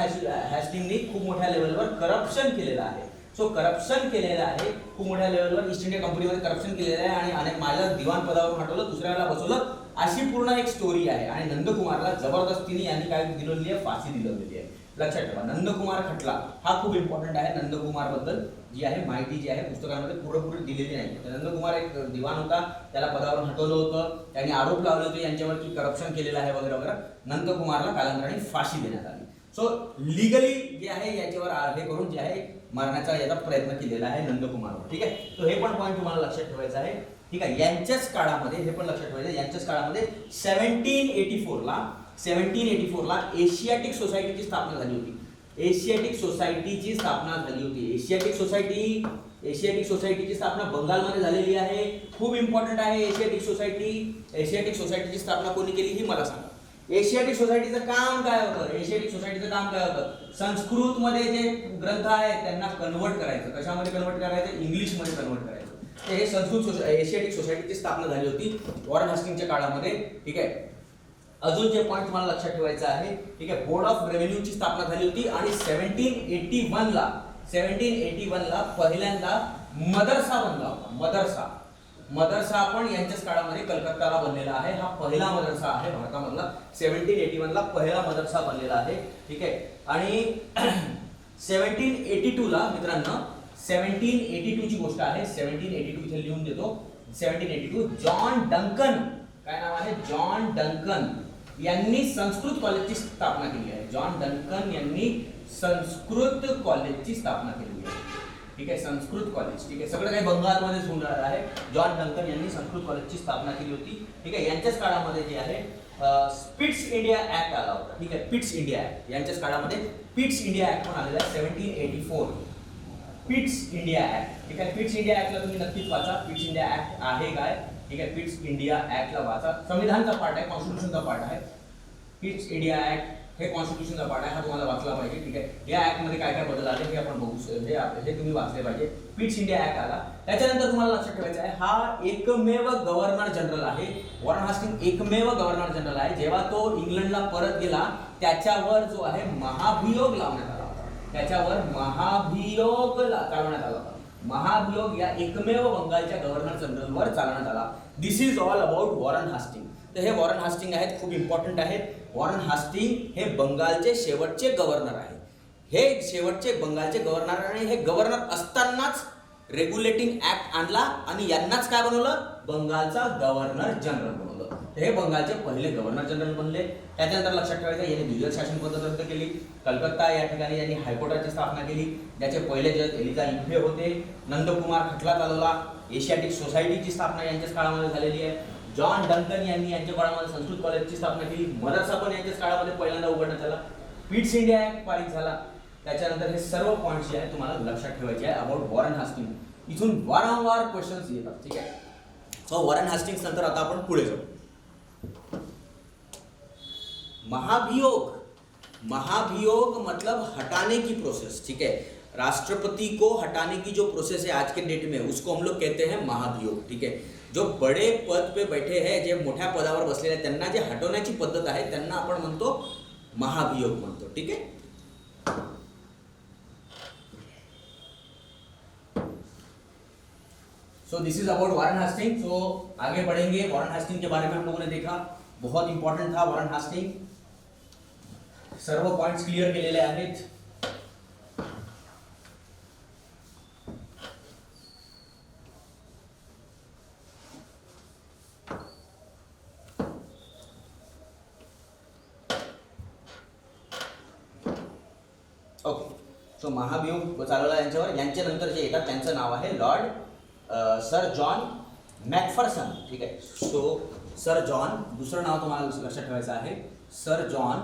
हास्टिंगने खूप मोठ्या लेवलवर करप्शन केलेलं आहे. सो करप्शन केलेलं आहे खूप मोठ्या लेवलवर, ईस्ट इंडिया कंपनीमध्ये करप्शन केलेलं आहे आणि माझ्या दिवाण पदावरून हटवलं, दुसऱ्याला बसवलं, अशी पूर्ण एक स्टोरी आहे. आणि नंदकुमारला जबरदस्तीने यांनी काय दिलेली आहे? फाशी दिलेली आहे. लक्षात ठेवा. नंदकुमार खटला हा खूप इम्पॉर्टंट आहे. नंदकुमार बद्दल जी आहे माहिती जी आहे पुस्तकांमध्ये पुरेपूर दिलेली नाही. नंदकुमार एक दिवाण होता, त्याला पदावरून हटवलं होतं, त्यांनी आरोप लावले होते यांच्यावर की करप्शन केलेलं आहे वगैरे वगैरे. नंदकुमारला कालांतराने फाशी देण्यात आली. सो लिगली जे आहे याच्यावर हे करून जे आहे मारण्याचा याचा प्रयत्न केलेला आहे नंदकुमारवर. ठीक आहे, तो हे पण पॉईंट तुम्हाला लक्षात ठेवायचा आहे. ठीक आहे, यांच्याच काळामध्ये हे पण लक्षात ठेवायचं, यांच्याच काळामध्ये 1784 ला एशियाटिक सोसायटीची स्थापना झाली होती. एशियाटिक सोसायटीची स्थापना झाली होती. एशियाटिक सोसायटीची स्थापना बंगालमध्ये झालेली आहे. खूप इम्पॉर्टंट आहे एशियाटिक सोसायटी. एशियाटिक सोसायटीची स्थापना कोणी केली ही मला सांगा. एशियाटिक सोसायटीचं काम काय होतं? एशियाटिक सोसायटीचं काम काय होतं? संस्कृत मध्ये जे ग्रंथ आहेत त्यांना कन्वर्ट करायचं. कशामध्ये कन्वर्ट करायचं? इंग्लिश मध्ये कन्वर्ट करायचं. हे संस्कृत एशियाटिक सोसायटीची स्थापना झाली होती वॉरेन हास्टिंगच्या काळामध्ये. ठीक आहे, अजून जे पॉईंट तुम्हाला लक्षात ठेवायचं आहे. ठीक आहे, बोर्ड ऑफ रेव्हेन्यूची स्थापना झाली होती आणि 1781 ला पहिल्यांदा मदरसा बनला होता. मदरसा पण यांच्याच काळामध्ये कलकत्ताला बनलेला आहे. हा पहिला मदरसा आहे भारतामधला. 1781 ला पहिला मदरसा बनलेला आहे. ठीक आहे, आणि 1782 ला मित्रांनो 1782 ची गोष्ट आहे. 1782 इथे लिहून देतो. 1782 जॉन डंकन, काय नाव आहे? जॉन डंकन यांनी संस्कृत कॉलेजची स्थापना केली आहे. जॉन डंकन यांनी संस्कृत कॉलेजची स्थापना केली आहे. ठीक आहे, संस्कृत कॉलेज. ठीक आहे, सगळं काही बंगालमध्येच होऊन राहिलं आहे. जॉन डंकन यांनी संस्कृत कॉलेजची स्थापना केली होती. ठीक आहे, यांच्याच काळामध्ये जे आहे पिट्स इंडिया ऍक्ट आला होता. ठीक आहे, पिट्स इंडिया ऍक्ट यांच्याच काळामध्ये पिट्स इंडिया ऍक्ट पण आलेला आहे. 1784 पिट्स इंडिया ऍक्ट. ठीक आहे, पिट्स इंडिया ऍक्टला तुम्ही नक्कीच वाचा. पिट्स इंडिया ऍक्ट आहे काय? ठीक आहे, पिट्स इंडिया ऍक्टला वाचा. संविधानचा पार्ट आहे, कॉन्स्टिट्यूशनचा पार्ट आहे. पिट्स इंडिया ऍक्ट हे कॉन्स्टिट्यूशनचा पार्ट आहे, हा तुम्हाला वाचला पाहिजे. ठीक आहे, या ऍक्ट मध्ये काय काय बदल आले हे आपण बघू. हे तुम्ही वाचले पाहिजे. पिट्स इंडिया ऍक्ट आला. त्याच्यानंतर तुम्हाला लक्षात ठेवायचं आहे, हा एकमेव गव्हर्नर जनरल आहे. वॉरेन हास्टिंग एकमेव गव्हर्नर जनरल आहे. जेव्हा तो इंग्लंडला परत गेला त्याच्यावर जो आहे महाभियोग लावण्यात आला होता. त्याच्यावर महाभियोग चालवण्यात आला होता. महाभियोग या एकमेव बंगालच्या गव्हर्नर जनरलवर चालवण्यात आला. This is all about Warren Hastings. तर हे वॉरेन हास्टिंग आहेत, खूप इम्पॉर्टंट आहेत. वॉरेन हास्टिंग हे बंगालचे शेवटचे गव्हर्नर आहे. हे शेवटचे बंगालचे गव्हर्नर आणि हे गव्हर्नर असतानाच रेग्युलेटिंग ऍक्ट आणला आणि यांनाच काय बनवलं? बंगालचा गव्हर्नर जनरल बनवलं. हे बंगालचे पहिले गव्हर्नर जनरल बनले. त्याच्यानंतर लक्षात ठेवायचं, यांनी द्विदल शासन पद्धत रद्द केली. कलकत्ता या ठिकाणी यांनी हायकोर्टाची स्थापना केली. ज्याचे पहिले जज एलिझा इंफे होते. नंदकुमार खटला चालवला. एशियाटिक सोसायटीची स्थापना यांच्याच काळामध्ये झालेली आहे. जॉन डंकन यांनी यांच्या काळामध्ये संस्कृत कॉलेजची स्थापना केली. मदरसा पण यांच्याच काळामध्ये पहिल्यांदा उघडण्यात आला. पिट्स इंडिया ऍक्ट पारित झाला. त्याच्यानंतर हे सर्व पॉईंट्स जे आहेत तुम्हाला लक्षात ठेवायचे आहे अबाउट वॉरेन हास्टिंग. इथून वारंवार क्वेश्चन्स येतात. ठीक आहे, सो वॉरेन हास्टिंग्स नंतर आता आपण पुढे जाऊ. महाभियोग मतलब हटाने की प्रोसेस. ठीक है, राष्ट्रपति को हटाने की जो प्रोसेस है आज के डेट में उसको हम लोग कहते हैं महाभियोग. ठीक है, जो बड़े पद पे बैठे हैं, जे मोठ्या पदावर बसलेले आहेत त्यांना जे हटवण्याची पद्धत आहे त्यांना आपण म्हणतो महाभियोग म्हणतो. ठीक है, so this is about Warren Hastings. So आगे बढ़ेंगे. वॉरेन हास्टिंग के बारे में हम लोगों ने देखा, बहुत इंपॉर्टेंट था वॉरेन हास्टिंग. सर्व पॉइंट्स क्लियर केलेले आहेत. ओके, सो महाभियोग चालवला यांच्यावर. यांच्या नंतर जे येतात त्यांचं नाव आहे लॉर्ड सर जॉन मॅकफरसन. ठीक आहे, सो सर जॉन, दुसरं नाव तुम्हाला लक्षात ठेवायचं आहे. सर जॉन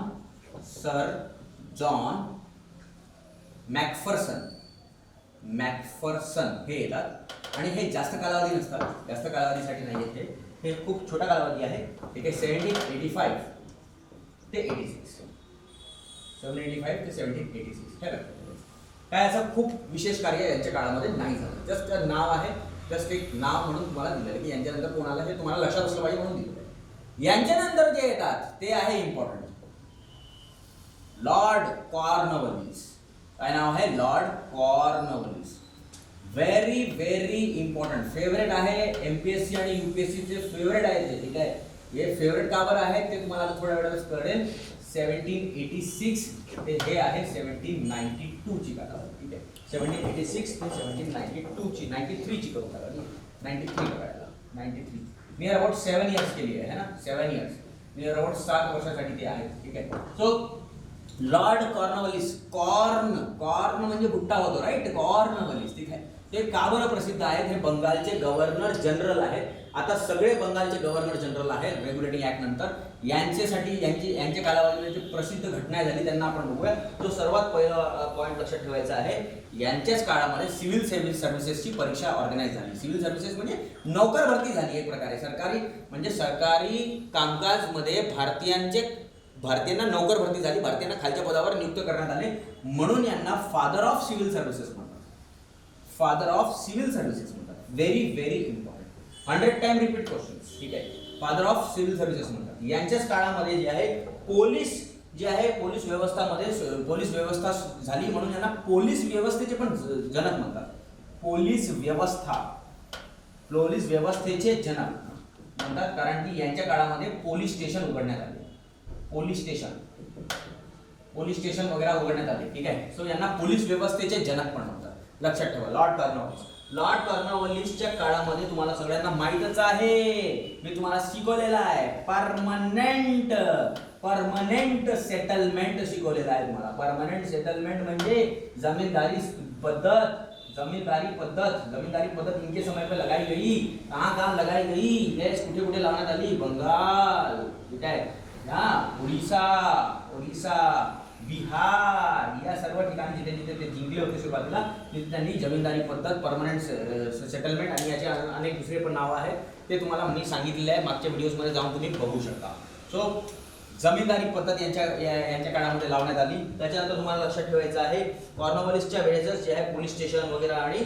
मॅकफरसन हे येतात आणि हे जास्त कालावधी नसतात, जास्त कालावधीसाठी नाही येते. हे खूप छोटा कालावधी आहे. ठीक आहे, 1785 ते 86. 1785 ते 1786. काय असं खूप विशेष कार्य यांच्या काळामध्ये नाही झालं. जस्ट नाव आहे, जस्ट एक नाव म्हणून तुम्हाला दिलं की यांच्यानंतर कोणाला हे तुम्हाला लक्षात असलं पाहिजे म्हणून दिलं. यांच्यानंतर जे येतात ते आहे इम्पॉर्टंट, लॉर्ड कॉर्नवलिस. काय नाव आहे? Lord Cornwallis. Very very important, favourite आहे. एमपीएससी आणि यूपीएससी चे फेवरेट आहे ते. ठीक आहे, हे फेवरेट का बरं आहे ते तुम्हाला थोड्या वेळातच कळेल. 1786 ते हे आहे 1792 ची कालावधी. ठीक आहे, 1786 ते 1792 ची, 93 ची करून टाका. 93 करायला, 93 नियर अबाउट 7 इयर्स के लिए है ना, 7 इयर्स, नियर अबाउट 7 वर्षासाठी ते आहे. ठीक आहे, सो लॉर्ड कॉर्नवलिस, कॉर्न म्हणजे भुट्टा होतो राईट, कॉर्नवलिस, ठीक आहे. ते का बरं प्रसिद्ध आहेत? हे बंगालचे गव्हर्नर जनरल आहेत. आता सगळे बंगालचे गव्हर्नर जनरल आहेत रेग्युलेटिंग ऍक्ट नंतर, यांच्यासाठी यांच्या कालावधीमध्ये प्रसिद्ध घटना झाली त्यांना आपण बघूया. जो सर्वात पहिला पॉईंट लक्षात ठेवायचा आहे, यांच्याच काळामध्ये सिव्हिल सर्व्हिसेसची परीक्षा ऑर्गनाईज झाली. सिव्हिल सर्व्हिसेस म्हणजे नोकर भरती झाली एक प्रकारे, सरकारी कामकाजमध्ये भारतीयांना नोकर भरती झाली, भारतीयांना खालच्या पदावर नियुक्त करण्यात आले, म्हणून यांना फादर ऑफ सिव्हिल सर्व्हिसेस म्हणतात. फादर ऑफ सिव्हिल सर्व्हिसेस म्हणतात. Very very important, 100 time repeat questions, ठीक आहे. फादर ऑफ सिव्हिल सर्व्हिसेस म्हणतात. यांच्याच काळामध्ये जे आहे पोलीस व्यवस्था झाली, म्हणून यांना पोलीस व्यवस्थेचे पण जनक म्हणतात. पोलीस व्यवस्थेचे जनक म्हणतात, कारण की यांच्या काळामध्ये पोलीस स्टेशन उघडण्यात आले, पोलीस स्टेशन वगैरे उघडण्यात आले, ठीक आहे. सो यांना पोलीस व्यवस्थेचे जनक पण म्हणतात. लक्षात ठेवा. लॉर्ड कॉर्नवॉलिसच्या काळामध्ये तुम्हाला सगळ्यांना माहीतच आहे, मी तुम्हाला शिकवलेलं आहे, परमनंट सेटलमेंट शिकवलेला आहे तुम्हाला. परमनंट सेटलमेंट म्हणजे जमींदारी पद्धत इनके समय पे लगाई गई. कहाँ लगाई गई? गैस कुठे लावण्यात आली? बंगाल, ठीक आहे, उड़ीसा, बिहार, या सर्व ठिकाणी जिथे ते जिंकले होते सुरुवातीला, तिथे त्यांनी जमीनदारी पद्धत, परमनंट सेटलमेंट आणि याचे अनेक दुसरे पण नाव आहेत, ते तुम्हाला मी सांगितलेले आहे. मागच्या व्हिडिओजमध्ये जाऊन तुम्ही बघू शकता. सो जमीनदारी पद्धत यांच्या काळामध्ये लावण्यात आली. त्याच्यानंतर तुम्हाला लक्षात ठेवायचं आहे, कॉर्नवॉलिसच्या वेळेस जे आहे पोलीस स्टेशन वगैरे आणि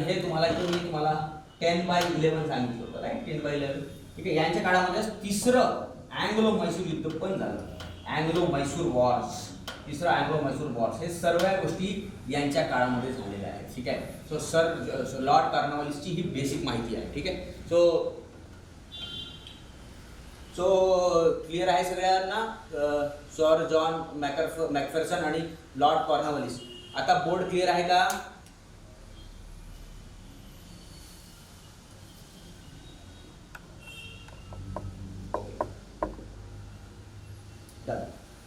हे तुम्हाला इथे मी तुम्हाला 10/11 सांगितलं होतं, राईट, 10/11, ठीक आहे. यांच्या काळामध्ये तिसरं अँग्लो मैसूर युद्ध पण झालं, तिसरं अँग्लो मैसूर वॉर्स. हे सर्व गोष्टी यांच्या काळामध्ये झालेल्या आहेत, ठीक आहे. सो लॉर्ड कॉर्नवॉलिसची ही बेसिक माहिती आहे, ठीक आहे. सो क्लिअर आहे सगळ्यांना? सर जॉन मॅकफेर्सन आणि लॉर्ड कॉर्नवॉलिस. आता बोर्ड क्लिअर आहे का?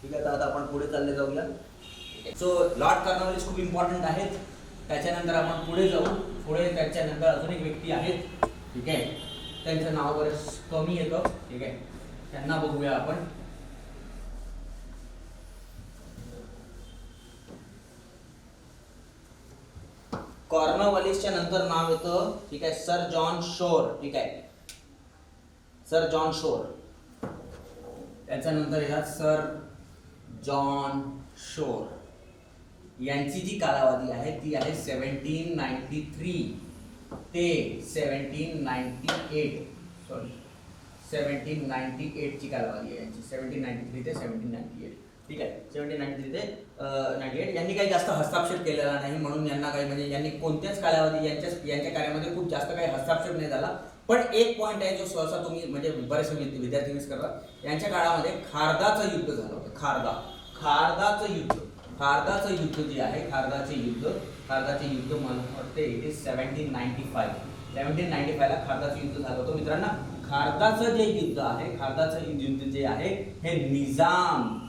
ठीक आहे, तर आता आपण पुढे चालले जाऊया. सो लॉर्ड कॉर्नवॉलिस खूप इम्पॉर्टंट आहेत. त्याच्यानंतर आपण पुढे जाऊ. त्याच्यानंतर अजून एक व्यक्ती आहेत, ठीक आहे, त्यांचं नाव बरंच कमी येतं, ठीक आहे, त्यांना बघूया आपण. कॉर्नवॉलिसच्या नंतर नाव येतं, ठीक आहे, सर जॉन शोर, ठीक आहे, सर जॉन शोर. त्याच्यानंतर येतात सर जॉन शोर. यांची जी कालावधी आहे ती आहे 1793 ते 1798, 1798 ची कालावधी आहे यांची, 1793 ते 1798, ठीक आहे. 1793 ते 98. यांनी काही जास्त हस्तक्षेप केलेला नाही, म्हणून यांना काही म्हणजे यांनी कोणत्याच कालावधी यांच्या कार्यामध्ये खूप जास्त काही हस्तक्षेप नाही झाला. पण एक पॉईंट आहे जो सहसा तुम्ही म्हणजे बरेचसे विद्यार्थी मिस करतात. यांच्या काळामध्ये खारदाचं युद्ध झालं होतं. खारदाचं युद्ध जे आहे, खारदाचे युद्ध मला वाटते इट इज 1795 ला खारदाचं युद्ध झालं होतं. मित्रांनो, खारदाचं जे युद्ध आहे हे निजाम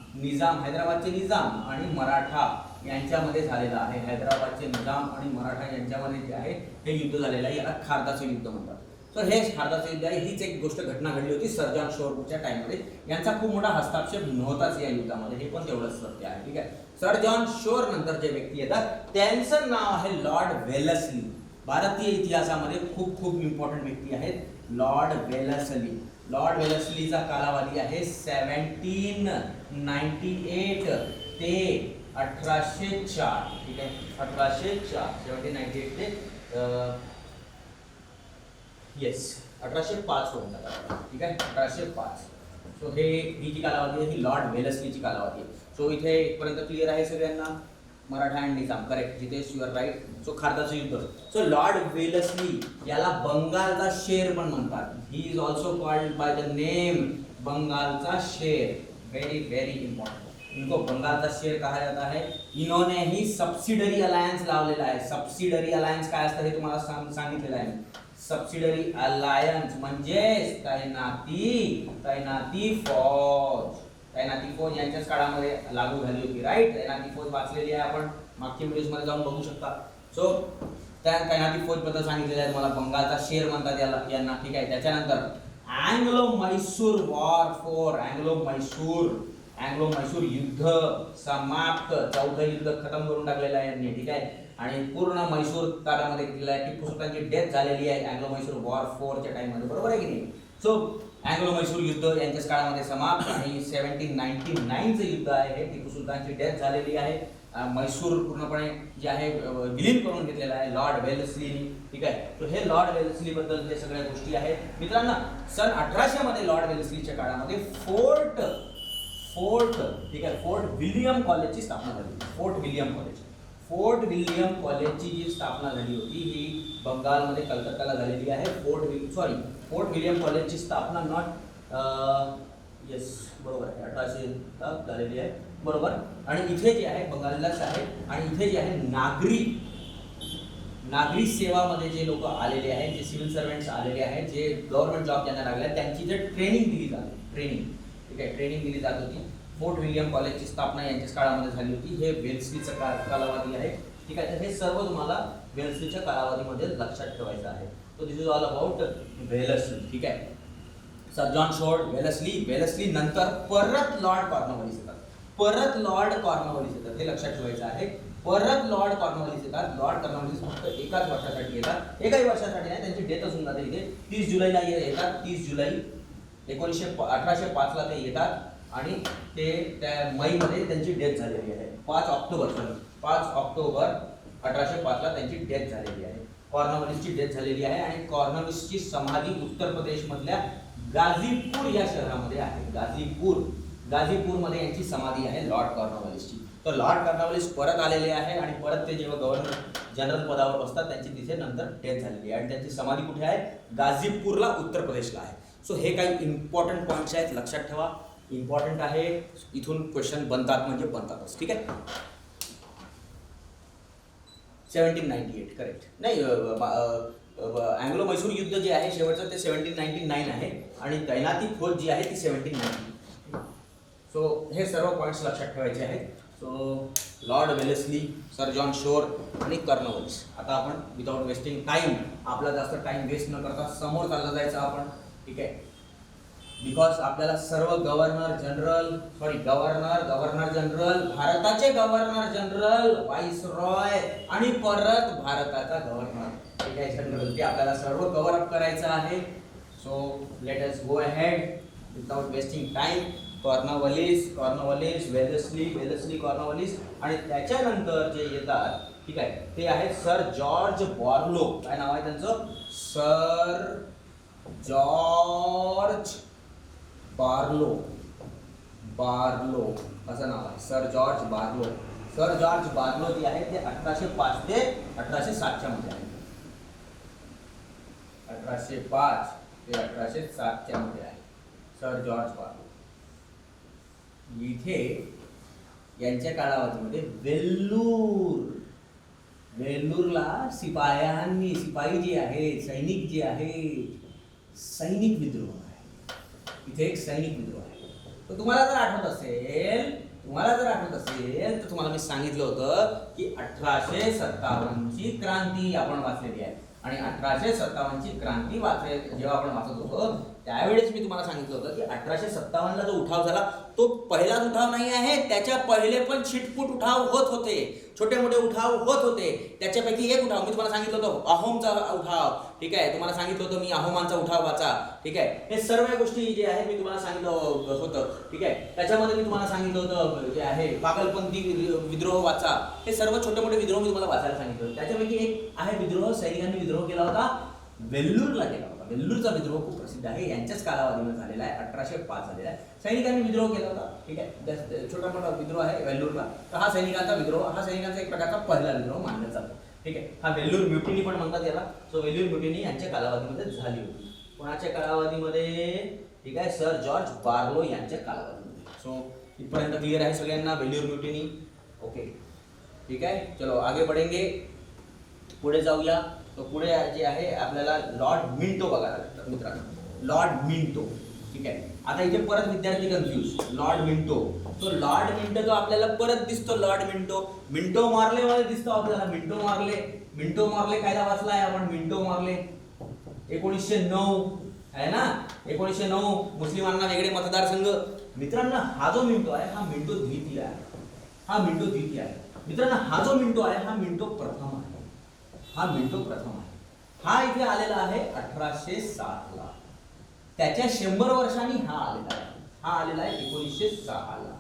हैदराबादचे निजाम आणि मराठा यांच्यामध्ये झालेलं आहे. हैदराबादचे निजाम आणि मराठा यांच्यामध्ये जे आहे हे युद्ध झालेलं आहे, याला खारदाचं युद्ध म्हणतात. तर हे खारदाचं युद्ध आहे. हीच एक गोष्ट घटना घडली होती सर जॉन शोरच्या टाइममध्ये. यांचा खूप मोठा हस्तक्षेप नव्हताच या युद्धामध्ये, हे पण तेवढंच सत्य आहे, ठीक आहे. सर जॉन शोर नंतर जे व्यक्ती येतात त्यांचं नाव आहे लॉर्ड वेलस्ली. भारतीय इतिहासामध्ये खूप खूप इम्पॉर्टंट व्यक्ती आहेत लॉर्ड वेलस्लीचा कालावधी आहे 1798 ते 1804, ठीक आहे, 1804, 1798 ते 1805 पर्यंत, ठीक आहे, 1805. सो ही जी कालावधी आहे ही लॉर्ड वेलस्लीची कालावधी आहे. सो इथे इथपर्यंत क्लिअर आहे सगळ्यांना? Maratha and Nizam, correct, Jitesh your right. So खारदाचं युद्ध. सो लॉर्ड वेलस्ली याला बंगालचा शेर पण म्हणतात. He is also called by the name बंगालचा शेर. Very very important. इनको बंगालचा शेर कहा जाता है. इन्होंने ही सबसिडरी अलायन्स लावलेला आहे. सबसिडरी अलायन्स काय असतं हे तुम्हाला सांगितलेलं आहे. सबसिडरी अलायन्स म्हणजे तैनाती फौज. तैनाती फौज यांच्याच काळामध्ये लागू झाली होती, राईट. तैनाती फौज वाचलेली आहे आपण, मागच्या व्हिडिओजमध्ये जाऊन बघू शकता. सो त्या तैनाती फौज बद्दल सांगितलेलं आहे तुम्हाला. बंगालचा शेर म्हणतात यांना, ठीक आहे. त्याच्यानंतर Anglo Mysore war 4, Anglo Mysore युद्ध समाप्त, चौथं युद्ध खतम करून टाकलेलं आहे यांनी, ठीक आहे. आणि पूर्ण म्हैसूर काळामध्ये घेतलेला आहे. टिपू सुलतानची डेथ झालेली आहे अँग्लो म्हैसूर वॉर 4 च्या टाइममध्ये, बरोबर आहे की नाही. सो अँग्लो म्हैसूर युद्ध यांच्याच काळामध्ये समाप्त. आणि 1799चं युद्ध आहे हे, टिपू सुलतानची डेथ झालेली आहे. म्हैसूर पूर्णपणे जे आहे विलीन करून घेतलेला आहे लॉर्ड वेलेस्लीनी, ठीक आहे. तर हे लॉर्ड वेलेस्ली बद्दल हे सगळ्या गोष्टी आहेत मित्रांनो. सन 1800 मध्ये लॉर्ड वेलेस्लीच्या काळामध्ये फोर्ट, ठीक आहे, फोर्ट विल्यम कॉलेजची स्थापना झाली. फोर्ट विल्यम कॉलेजची जी स्थापना झाली होती ही बंगालमध्ये कलकत्ताला झालेली आहे. फोर्ट विल्यम कॉलेजची स्थापना येस बरोबर आहे 1800 झालेली आहे, बरोबर. आणि इथे जे आहे बंगाललाच आहे. आणि इथे जे आहे नागरी सेवामध्ये जे लोक आलेले आहेत, जे सिव्हिल सर्वंट्स आलेले आहेत, जे गव्हर्नमेंट जॉब ज्यांना लागल्या त्यांची जे ट्रेनिंग दिली जाते, ठीक आहे, ट्रेनिंग दिली जात होती. फोर्ट विल्यम कॉलेजची स्थापना यांच्याच काळामध्ये झाली होती. हे वेल्स्लीचा कालावधी आहे, ठीक आहे. तर हे सर्व तुम्हाला वेल्स्लीच्या कालावधीमध्ये लक्षात ठेवायचं आहे. तो दिस इज ऑल अबाउट वेलेस्ली, ठीक आहे. सर जॉन शोर्ड, वेलेस्ली नंतर परत लॉर्ड कॉर्नवॉलिस येतात, हे लक्षात ठेवायचं आहे. परत लॉर्ड कॉर्नवॉलिस येतात. लॉर्ड कॉर्नवॉलिस फक्त एकाच वर्षासाठी येतात, एकाही वर्षासाठी नाही, त्यांची डेथच होऊन जाते इथे. 30 जुलैला येतात, 30 जुलै 1805 ला ते येतात. आणि ते त्या मईमध्ये त्यांची डेथ झालेली आहे. 5 ऑक्टोबर 1805 ला त्यांची डेथ झालेली आहे. कॉर्नवॉलिसची डेथ झालेली आहे. आणि कॉर्नवॉलिसची समाधी उत्तर प्रदेशमधल्या गाझीपूर या शहरामध्ये आहे. गाझीपूरमध्ये यांची समाधी आहे लॉर्ड कॉर्नवॉलिसची. तर लॉर्ड कॉर्नवॉलिस परत आलेले आहे आणि परत ते जेव्हा गव्हर्नर जनरल पदावर बसतात त्यांची तिथे नंतर डेथ झालेली आहे. आणि त्यांची समाधी कुठे आहे? गाझीपूरला, उत्तर प्रदेशला आहे. सो हे काही इम्पॉर्टंट पॉईंट्स आहेत, लक्षात ठेवा. इम्पॉर्टंट आहे, इथून क्वेश्चन बनतात म्हणजे बनतातच, ठीक आहे. 1798 करेक्ट. नाही, अँग्लो म्हैसूर युद्ध जे आहे शेवटचं ते 1799 आहे. आणि तैनाती फौज जी आहे ती 1790. सो हे सर्व पॉईंट्स लक्षात ठेवायचे आहेत. So Lord Wellesley, sir John Shore आणि कॉर्नवॉलिस. आता आपण विदाउट वेस्टिंग टाइम, आपला जास्त टाइम वेस्ट न करता समोर चाललं जायचं आपण, ठीक आहे. बिकॉज आपल्याला सर्व गव्हर्नर जनरल, भारताचे गव्हर्नर जनरल, व्हाईसरॉय आणि परत भारताचा गव्हर्नर, ठीक आहे, जनरल, ते आपल्याला सर्व कव्हर अप करायचं आहे. So let us go ahead without wasting time. Cornwallis, Wellesley, Cornwallis. आणि त्याच्यानंतर जे येतात, ठीक आहे, ते आहेत सर जॉर्ज बार्लो. काय नाव आहे त्यांचं? सर जॉर्ज बार्लो असं नाव आहे. सर जॉर्ज बार्लो जे आहे ते 1805 ते 1807 मध्ये आहे. 1805 ते 1807 मध्ये आहे सर जॉर्ज बार्लो. इथे यांच्या कालावधीमध्ये वेल्लूरला सिपाही जे आहे, सैनिक जे आहे, सैनिक विद्रोह आहे. इथे एक सैनिक विद्रोह आहे. तर तुम्हाला जर आठवत असेल तर तुम्हाला मी सांगितलं होतं की 1857 ची क्रांती आपण वाचलेली आहे. आणि 1857 ची क्रांती जेव्हा आपण वाचत होतो त्यावेळेस मी तुम्हाला सांगितलं होतं की 1857 ला जो उठाव झाला तो पहिलाच उठाव नाही आहे. त्याच्या पहिले पण छिटपूट उठाव होत होते, छोटे मोठे उठाव होत होते. त्याच्यापैकी एक उठाव मी तुम्हाला सांगितलं होतं, अहोमचा उठाव, ठीक आहे. तुम्हाला सांगितलं होतं मी अहोमांचा उठाव वाचा, ठीक आहे. हे सर्व गोष्टी जे आहे मी तुम्हाला सांगितलं होतं, ठीक आहे. त्याच्यामध्ये मी तुम्हाला सांगितलं होतं जे आहे पागलपंथी विद्रोह वाचा. हे सर्व छोटे मोठे विद्रोह मी तुम्हाला वाचायला सांगितलं होतं. त्याच्यापैकी एक आहे विद्रोह, सैनिकांनी विद्रोह केला होता, वेल्लूरला केला होता. वेल्लूरचा विद्रोह खूप प्रसिद्ध आहे, यांच्याच कालावधीमध्ये झालेला आहे, 1805 झालेला आहे. सैनिकांनी विद्रोह केला होता, ठीक आहे. छोटा मोठा विद्रोह आहे वेल्लूरला. तर हा सैनिकांचा एक प्रकारचा पहिला विद्रोह मानला जातो, ठीक आहे. हा वेल्लूर म्युटिनी पण म्हणतात याला. सो वेल्लूर म्युटिनी यांच्या कालावधीमध्ये झाली होती. कोणाच्या कालावधीमध्ये? ठीक आहे, सर जॉर्ज बार्लो यांच्या कालावधीमध्ये. सो इथपर्यंत क्लिअर आहे सगळ्यांना वेल्लूर म्युटिनी? ओके, ठीक आहे. चलो आगे बढ़ेंगे, पुढे जाऊया. तो पुढे जे आहे आपल्याला लॉर्ड मिंटो बघायला लागतात मित्रांनो. लॉर्ड मिंटो ठीक आहे. आता इथे परत विद्यार्थी कन्फ्यूज. Lord Minto. तो लॉर्ड मिंटो जो आपल्याला परत दिसतो, लॉर्ड मिंटो. मिंटो मार्ले मध्ये दिसतो आपल्याला. मिंटो मार्ले. मिंटो मार्ले कायदा वाचलाय आपण. मिंटो मार्ले 1909 आहे ना. 1909 मुस्लिमांना वेगळे मतदारसंघ. मित्रांनो हा जो मिंटो आहे हा मिंटो द्वितीय आहे. हा मिंटो द्वितीय आहे. मित्रांनो हा जो मिंटो आहे हा मिंटो प्रथम आहे. हा मिंटो प्रथम आहे. हा इथे आलेला आहे 1807 ला. त्याच्या 100 वर्षांनी हा आलेला आहे. हा आलेला आहे 1906 ला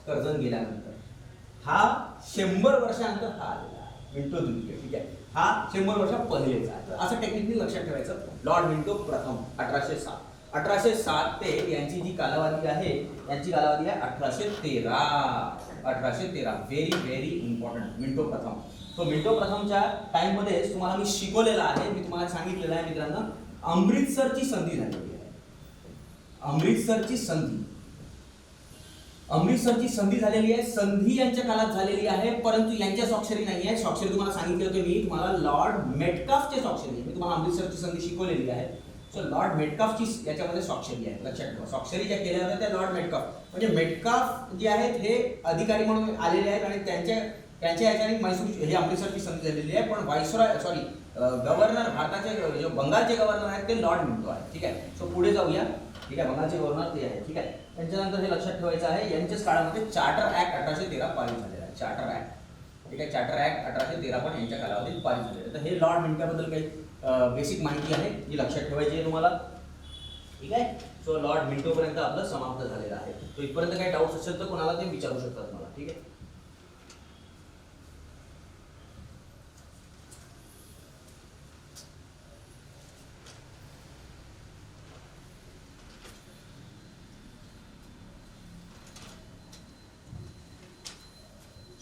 कर्जत गेल्यानंतर. हा 100 वर्षानंतर हा आलेला आहे मिंटो द्वितीय. ठीक आहे. हा 100 वर्षा पहिलेच आहे. असं टेक्निकली लक्षात ठेवायचं. लॉर्ड मिंटो प्रथम 1807. 1807 ते यांची जी कालावधी आहे यांची कालावधी आहे 1813. 1813 व्हेरी व्हेरी इम्पॉर्टंट. मिंटो प्रथम. तो मिंटो प्रथमच्या टाइम मध्ये तुम्हाला मी शिकवलेला आहे. मी तुम्हाला सांगितलेलं आहे मित्रांनो, अमृतसरची संधी झालेली आहे. अमृतसरची संधी. अमृतसरची संधी झालेली आहे. संधी यांच्या काळात झालेली आहे, परंतु यांच्या स्वाक्षरी नाही आहे. स्वाक्षरी तुम्हाला सांगितलं होतं मी तुम्हाला लॉर्ड मेटकाफचे स्वाक्षरी आहे. मी तुम्हाला अमृतसरची संधी शिकवलेली आहे. सो लॉर्ड मेटकाफची याच्यामध्ये स्वाक्षरी आहे. लक्षात ठेवा. स्वाक्षरी ज्या केल्या होत्या त्या लॉर्ड मेटकाफ. म्हणजे मेटकाफ जे आहेत हे अधिकारी म्हणून आलेले आहेत आणि त्यांच्या याच्याने मैसूर हे अमृतसरची संधी झालेली आहे. पण व्हाईसरॉय सॉरी गव्हर्नर भारताचे जे बंगालचे गव्हर्नर आहेत ते लॉर्ड मिंटो आहे. ठीक आहे. सो पुढे जाऊया. ठीक आहे. बंगालचे गव्हर्नर ते आहे. ठीक आहे. त्यांच्यानंतर हे लक्षात ठेवायचं आहे यांच्याच काळामध्ये चार्टर ऍक्ट 1813 पारित झालेला आहे. Charter act. ठीक आहे. चार्टर ऍक्ट 1813 पण यांच्या कालावधीत पारित झालेलं आहे. तर हे लॉर्ड मिंटोबद्दल काही बेसिक माहिती आहे जी लक्षात ठेवायची आहे तुम्हाला. ठीक आहे. सो लॉर्ड मिंटो पर्यंत आपलं समाप्त झालेलं आहे. तो इथपर्यंत काही डाऊट असेल तर कोणाला ते विचारू शकतात मला. ठीक आहे.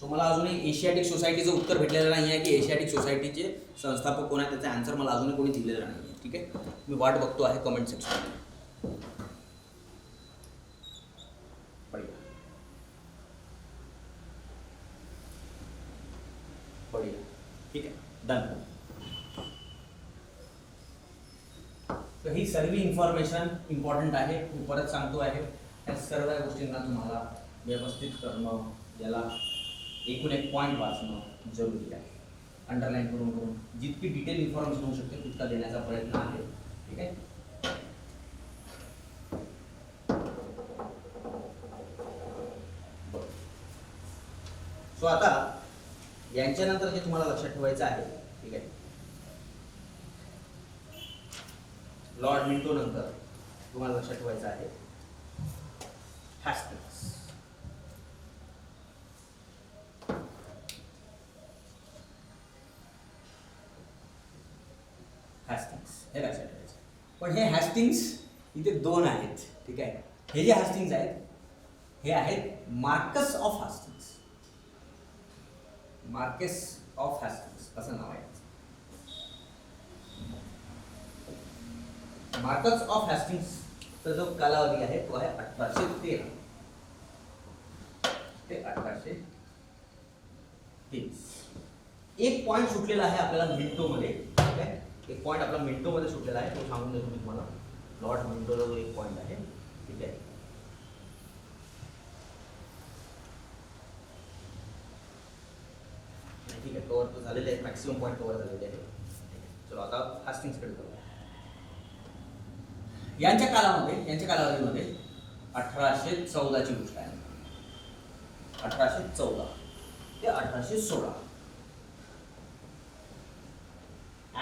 सो मला अजूनही एशियाटिक सोसायटीचं उत्तर भेटलेलं नाही आहे की एशियाटिक सोसायटीचे संस्थापक कोण आहे. त्याचा आन्सर मला अजूनही कोणी दिलेला नाही आहे. ठीक आहे. मी वाट बघतो आहे कमेंट सेक्शन. ठीक आहे. डन. तर ही सर्व इन्फॉर्मेशन इम्पॉर्टंट आहे. मी परत सांगतो आहे या सर्व गोष्टींना तुम्हाला व्यवस्थित करणं, याला एकूण एक पॉईंट वाचणं जरुरी आहे. अंडरलाईन करून करून जितकी डिटेल इन्फॉर्मेशन होऊ शकते तितका देण्याचा प्रयत्न आहे. ठीक आहे. सो आता यांच्यानंतर जे तुम्हाला लक्षात ठेवायचं आहे. ठीक आहे. लॉर्ड मिंटो नंतर तुम्हाला लक्षात ठेवायचं आहे हॅस्टिंग्स. हॅस्टिंग्स हे लक्षात ठेवायचं. पण हे हॅस्टिंग्स इथे दोन आहेत. ठीक आहे. हे जे हॅस्टिंग्स आहेत हे आहेत मार्कस ऑफ हॅस्टिंग्स. मार्कस ऑफ हॅस्टिंग्स असं नाव आहे. मार्कस ऑफ हॅस्टिंग्सचा जो कालावधी आहे तो आहे 1813 ते 1830. एक पॉईंट सुटलेला आहे आपल्याला मिंटो मध्ये. ठीक आहे. एक पॉईंट आपला मिंटो मध्ये सुटलेला आहे तो सांगून देतो मी तुम्हाला. लॉर्ड मिंटोचा जो एक पॉईंट आहे. ठीक आहे. ठीक आहे. कव्हर तर झालेले आहे. मॅक्सिमम पॉईंट कव्हर झालेले आहे. चलो आता हॅस्टिंग्सकडे जाऊ. यांच्या कालावधीमध्ये 1814 ची गोष्ट आहे. 1814 ते 1816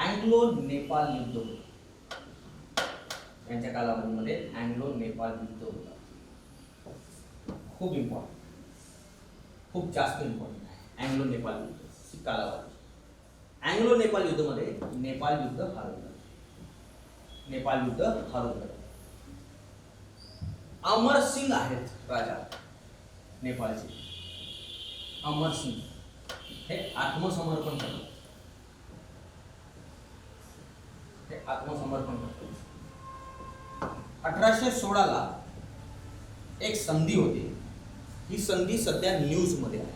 अँग्लो नेपाल युद्ध होतं. यांच्या कालावधीमध्ये अँग्लो नेपाल युद्ध होतं. खूप इम्पॉर्टंट, खूप जास्त इम्पॉर्टंट आहे अँग्लो नेपाल युद्ध कालावधी. अँग्लो नेपाल युद्धमध्ये नेपाल युद्ध हरवलं. नेपाल युद्ध हरवलं. अमर सिंग आहेत राजा नेपाळचे. अमर सिंग हे आत्मसमर्पण करतात. हे आत्मसमर्पण करतात. 1816 ला एक संधी होती. ही संधी सध्या न्यूज मध्ये आहे.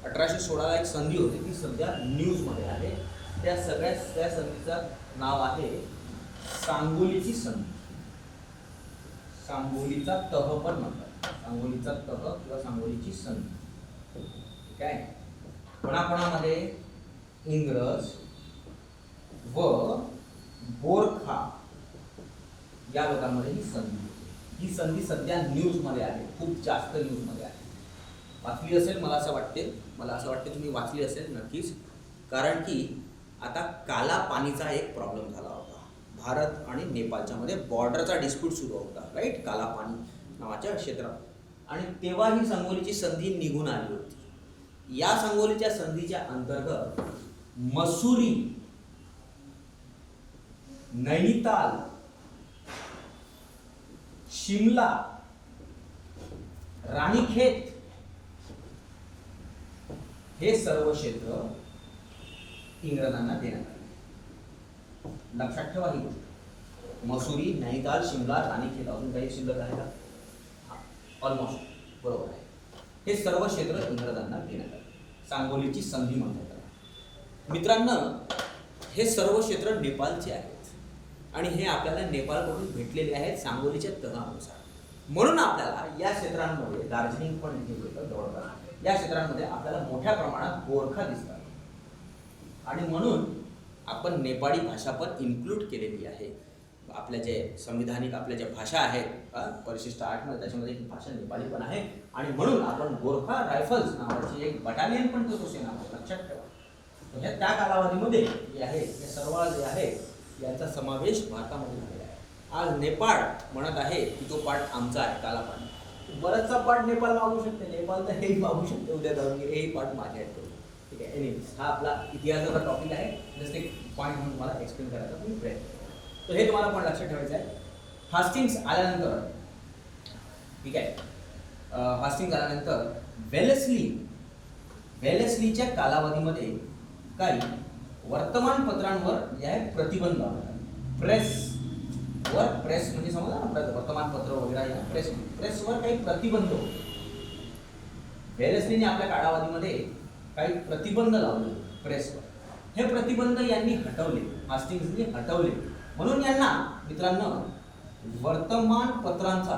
1816 ला एक संधी होती ती सध्या न्यूज मध्ये आहे. त्या संधीचं नाव आहे सांगोलीची संधी. सांगोलीचा तह पण म्हणतात, सांगोलीचा तह किंवा सांगोलीची संधी. ठीक आहे. कोणाकोणामध्ये? इंग्रज व गोरखा या लोकांमध्ये ही संधी होती. ही संधी सध्या न्यूज मध्ये आहे, खूप जास्त न्यूज मध्ये आहे. वाचली असेल मला असं वाटते तुम्ही वाचली असेल नक्कीच. कारण की आता काला पाणीचा एक प्रॉब्लेम झाला होता भारत आणि नेपाळच्या मध्ये, बॉर्डरचा डिस्प्यूट सुरू होता, राईट, काला पाणी नावाच्या क्षेत्रात. आणि तेव्हा ही सांगोलीची संधी निघून आली होती. या सांगोलीच्या संधीच्या अंतर्गत मसुरी, नैनिताल, शिमला, राणीखेत हे सर्व क्षेत्र इंग्रजांना देण्यात आले. लक्षात ठेवा ही गोष्ट. मसुरी, नैनिताल, शिमला, राणीखेत, अजून काही शिल्लक आहे का? ऑलमोस्ट बरोबर आहे. हे सर्व क्षेत्र इंग्रजांना देण्यात आले. सांगोलीची संधी म्हणतात त्याला. मित्रांनो, हे सर्व क्षेत्र नेपाळचे आहेत आणि हे आपल्याला नेपाळकडून भेटलेले आहेत सांगोलीच्या तहानुसार. म्हणून आपल्याला या क्षेत्रांमध्ये, दार्जिलिंग पण इथे भेटतं जवळपास, या क्षेत्रांमध्ये आपल्याला मोठ्या प्रमाणात गोरखा दिसतात. आणि म्हणून आपण नेपाळी भाषा पण इन्क्लूड केलेली आहे. आपल्या जे संविधानिक आपल्या ज्या भाषा आहेत परिशिष्ट 8 मध्ये, त्याच्यामध्ये एक भाषा नेपाळी पण आहे. आणि म्हणून आपण गोरखा रायफल्स नावाची एक बटालियन पण तो सेना आहे, लक्षात ठेवा. म्हणजे त्या कालावधीमध्ये जे आहे हे सर्व जे आहे यांचा समावेश भारतामध्ये झालेला आहे. आज नेपाळ म्हणत आहे की तो पाठ आमचा आहे, काला पाणी. बराचसा पाठ नेपाळ मागू शकते, नेपाळ तर हेही मागू शकते उद्या जाऊन, हेही पाठ माझे आहेत. ठीक आहे. एनिवेज हा आपला इतिहासाचा टॉपिक आहे, जस्ट एक पॉईंट म्हणून तुम्हाला एक्सप्लेन करायचा तुम्ही प्रयत्न करा. तर हे तुम्हाला पण लक्षात ठेवायचं आहे. हास्टिंग्स आल्यानंतर, ठीक आहे, हास्टिंग्स आल्यानंतर वेलेस्लीच्या कालावधीमध्ये काही वर्तमानपत्रांवर जे आहे प्रतिबंध आला. प्रेस म्हणजे समजा ना, वर्तमानपत्र वगैरे, प्रेसवर काही प्रतिबंध होते. वेलेस्लीने आपल्या कालावधीमध्ये काही प्रतिबंध लावले प्रेसवर. हे प्रतिबंध यांनी हटवले, हास्टिंग्सनी हटवले. म्हणून यांना मित्रांनो वर्तमानपत्रांचा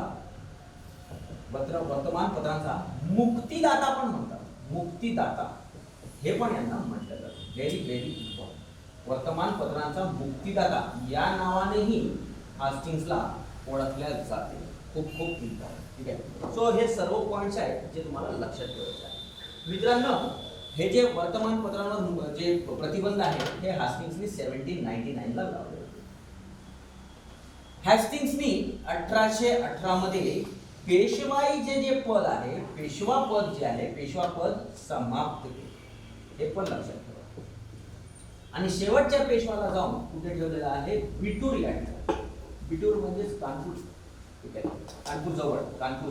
मुक्तिदाता पण म्हणतात. मुक्तिदाता हे पण यांना म्हटलं जातं. Very very important. वर्तमानपत्रांचा मुक्तिदाता या नावानेही हास्टिंग्सला ओळखल्या जाते. खूप खूप इम्पॉर्टंट. ठीक आहे. सो हे सर्व पॉईंट्स आहेत जे तुम्हाला लक्षात ठेवायचे आहे. मित्रांनो, हे जे वर्तमानपत्रांवर जे प्रतिबंध आहे हे हास्टिंग्सनी 1799 ला लावले होते. हास्टिंग्सनी 1818 मध्ये पेशवाईचे जे पद आहे, पेशवा पद जे आहे, पेशवा पद समाप्त केले. हे पण लक्षात ठेवा. आणि शेवटच्या पेशवाला जाऊन कुठे ठेवलेलं आहे? बिटूर या ठिकाणी. बिटूर म्हणजे कानपूर. ठीक आहे, कानपूर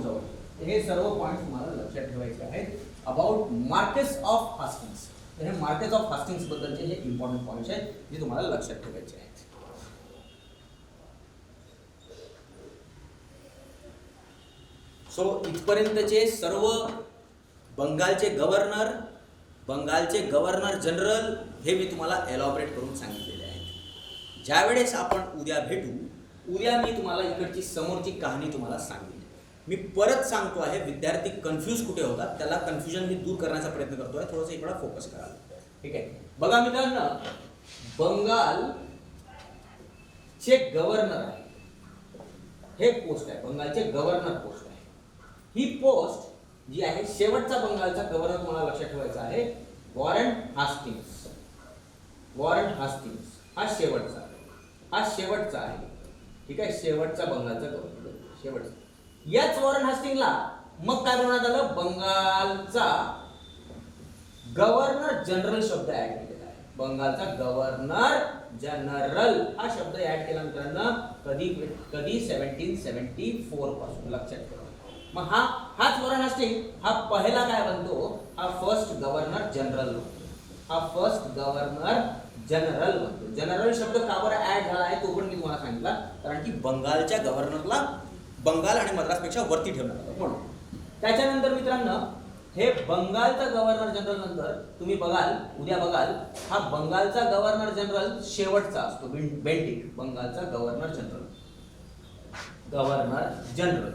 जवळ. हे सर्व पॉईंट तुम्हाला लक्षात ठेवायचे आहेत अबाउट मार्केस ऑफ हास्टिंग्स. हे मार्केस ऑफ हास्टिंग्स बद्दलचे हे इम्पॉर्टंट पॉईंट्स आहेत जे तुम्हाला लक्षात ठेवायचे आहेत. सो इथपर्यंतचे सर्व बंगालचे गव्हर्नर जनरल हे मी तुम्हाला एलॉबरेट करून सांगितलेले आहेत. ज्यावेळेस आपण उद्या भेटू, उद्या मी तुम्हाला इकडची समोरची कहाणी तुम्हाला सांगेन. मी परत सांगतो आहे, विद्यार्थी कन्फ्यूज कुठे होतात त्याला कन्फ्युजन मी दूर करण्याचा प्रयत्न करतोय. थोडंसं इकडे फोकस करा. ठीक आहे. बघा मित्रांनो, बंगालचे गव्हर्नर आहे, हे पोस्ट आहे, बंगालचे गव्हर्नर पोस्ट आहे. ही पोस्ट जी आहे, शेवटचा बंगालचा गव्हर्नर तुम्हाला लक्षात ठेवायचा आहे, वॉरन हास्टिंग्स. हा शेवटचा आहे. ठीक आहे, शेवटचा बंगालचा गव्हर्नर, शेवटचा. याच वॉरन हास्टिंगला मग काय बनवण्यात आलं? बंगालचा गव्हर्नर जनरल शब्द ऍड केलेला आहे. बंगालचा गव्हर्नर जनरल हा शब्द ऍड केला मित्रांनो. कधी 1774 पासून, लक्षात ठेवा. मग हाच वॉरन हास्टिंग हा पहिला काय बनतो? हा फर्स्ट गव्हर्नर जनरल बनतो. जनरल शब्द का बरं ऍड झाला आहे तो पण मी तुम्हाला सांगितला. कारण की बंगालच्या गव्हर्नरला बंगाल आणि मद्रासपेक्षा वरती ठेवण्यात आलं म्हणून. त्याच्यानंतर मित्रांनो, हे बंगालचा गव्हर्नर जनरल नंतर तुम्ही उद्या बघाल, हा बंगालचा गव्हर्नर जनरल शेवटचा असतो, बेंटिक, बंगालचा गव्हर्नर जनरल. Governor general.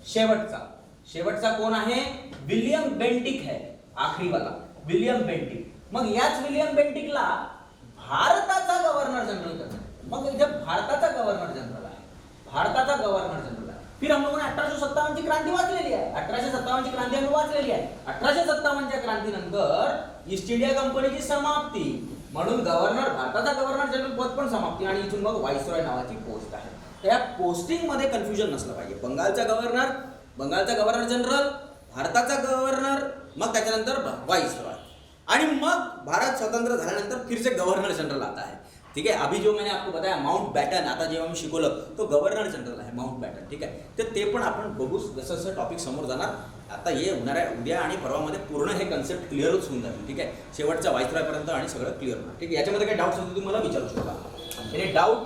शेवटचा कोण आहे? विलियम बेंटिक है, आखरी वाला विलियम बेंटिक. मग याच विलियम बेंटिकला भारताचा गव्हर्नर जनरल करणार. मग इथे भारताचा गव्हर्नर जनरल आहे, भारताचा गव्हर्नर जनरल आहे. फिर हम लोगों ने 1857 ची क्रांती वाचलेली आहे. 1857 ची क्रांती आम्ही वाचलेली आहे. 1857 च्या क्रांतीनंतर ईस्ट इंडिया कंपनीची समाप्ती, म्हणून गव्हर्नर, भारताचा गव्हर्नर जनरल पद पण समाप्ती, आणि इथून मग व्हाईसरॉय नावाची पोस्ट आहे. तर या पोस्टिंग मध्ये कन्फ्युजन नसलं पाहिजे. बंगालचा गव्हर्नर जनरल, भारताचा गव्हर्नर, मग त्याच्यानंतर व्हाईसरॉय, आणि मग भारत स्वतंत्र झाल्यानंतर फिर से गव्हर्नर जनरल आता है. ठीक है. अभी जो मैंने आपको बताया माउंट बॅटन, आता जेव्हा मी शिकवलं तो गव्हर्नर जनरल आहे माउंट बॅटन. ठीक आहे. तर ते पण आपण बघू जसं जसं टॉपिक समोर जाणार. आता हे होणाऱ्या उद्या आणि परवामध्ये पूर्ण हे कन्सेप्ट क्लिअरच होऊन जाईल. ठीक आहे. शेवटच्या व्हाईसरॉयपर्यंत आणि सगळं क्लिअर होणार. ठीक आहे. याच्यामध्ये काही डाऊट्स असतील तुम्ही मला विचारू शकता. Any doubt?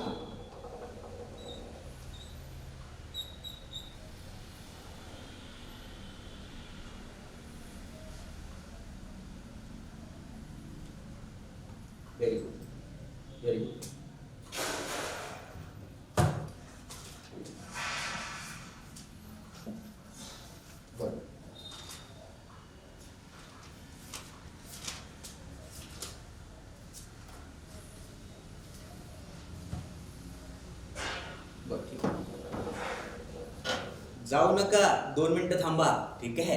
Very good, very good. बरं. बरं, ठीक आहे. जाऊ नका, 2 मिनिटं थांबा. ठीक आहे.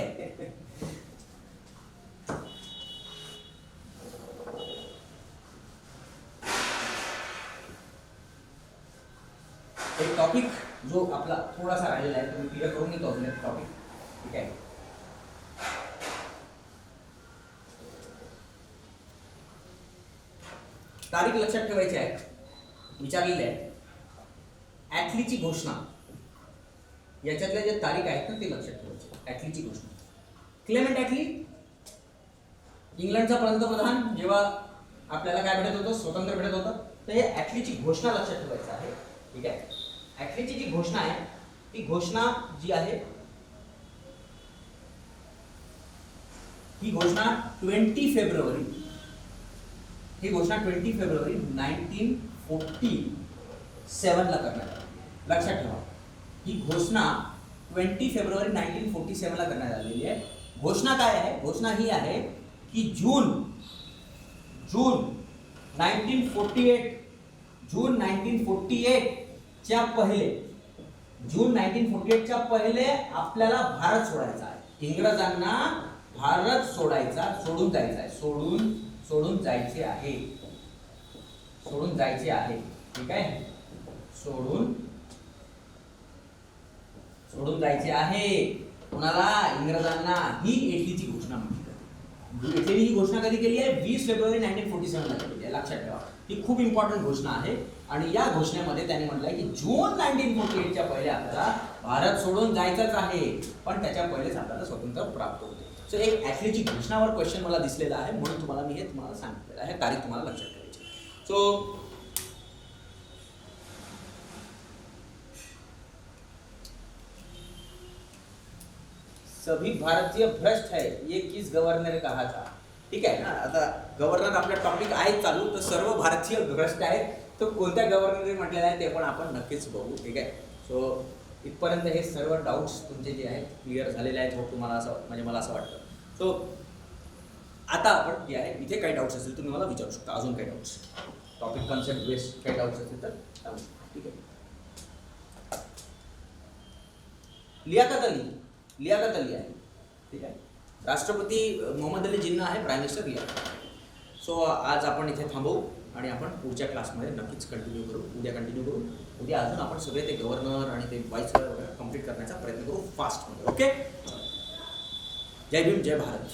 एक टॉपिक जो आपला थोडासा राहिलेला आहे, तुम्ही क्लिअर करून घेतो अजून एक टॉपिक. ठीक आहे. तारीख लक्षात ठेवायची आहे, विचारलेली आहे. ॲटलीची घोषणा, याच्यातल्या जे तारीख आहेत ना ते लक्षात ठेवायचे. ॲटलीची घोषणा, क्लेमेंट ॲटली, इंग्लंडचा पंतप्रधान, जेव्हा आपल्याला काय भेटत होतं, स्वतंत्र भेटत होतं. तर हे ॲटलीची घोषणा लक्षात ठेवायचं आहे. ठीक आहे. ॲटलीची जी घोषणा आहे, ती घोषणा जी आहे, ही घोषणा 20 फेब्रुवारी, ही घोषणा 20 फेब्रुवारी 1947 ला करण्यात आली. लक्षात ठेवा, ही घोषणा 20 फेब्रुवारी 1947 ला करण्यात आलेली आहे. घोषणा काय आहे? घोषणा ही आहे की जून 1948 च्या पहिले, जून 1948 च्या पहिले आपल्याला भारत सोडायचा आहे. इंग्रजांना भारत सोडायचा, सोडून जायचा आहे, सोडून जायचे आहे, सोडून जायचे आहे. ठीक आहे. सोडून जायचे आहे. कुणाला? इंग्रजांना. ही एटलीची घोषणा म्हटली जाते. एटलीने ही घोषणा कधी केली आहे? 20 फेब्रुवारी 1947 ला केली आहे. लक्षात ठेवा, ही खूप इम्पॉर्टंट घोषणा आहे. आणि या घोषणेमध्ये त्यांनी म्हटलंय की जून 1948 च्या पहिले आपल्याला भारत सोडून जायचंच आहे, पण त्याच्या पहिलेच आपल्याला स्वतंत्र प्राप्त होते. सो एक ॲटलीची घोषणावर क्वेश्चन मला दिसलेला आहे, म्हणून तुम्हाला मी हे तुम्हाला सांगितलेलं आहे. तारीख तुम्हाला लक्षात ठेवायची. सो सभी भारतीय भ्रष्ट है, ये किस गव्हर्नर ने कहा था. ठीक आहे ना. आता गव्हर्नर आपला टॉपिक आहे चालू, तर सर्व भारतीय भ्रष्ट आहेत. तो कोणत्या गव्हर्नरने म्हटलेलं आहे ते पण आपण नक्कीच बघू. ठीक आहे. सो इथपर्यंत हे सर्व डाऊट्स तुमचे जे आहेत क्लिअर झालेले आहेत, हो तुम्हाला असं, म्हणजे मला असं वाटतं. सो आता आपण जे आहे, इथे काही डाऊट्स असतील तुम्ही मला विचारू शकता. अजून काही डाऊट्स, टॉपिक कन्सेप्ट बेस्ड काही डाऊट्स असतील तर. ठीक आहे. लियाकत अली आहे. ठीक आहे. राष्ट्रपती मोहम्मद अली जिन्ना आहे, prime minister Liaquat Ali. So आज आपण इथे थांबवू आणि आपण पुढच्या क्लासमध्ये नक्कीच कंटिन्यू करू. उद्या कंटिन्यू करू. उद्या अजून आपण सगळे ते गव्हर्नर आणि ते व्हाईसरॉय वगैरे कंप्लीट करण्याचा प्रयत्न करू फास्टमध्ये. ओके. जय भीम, जय भारत.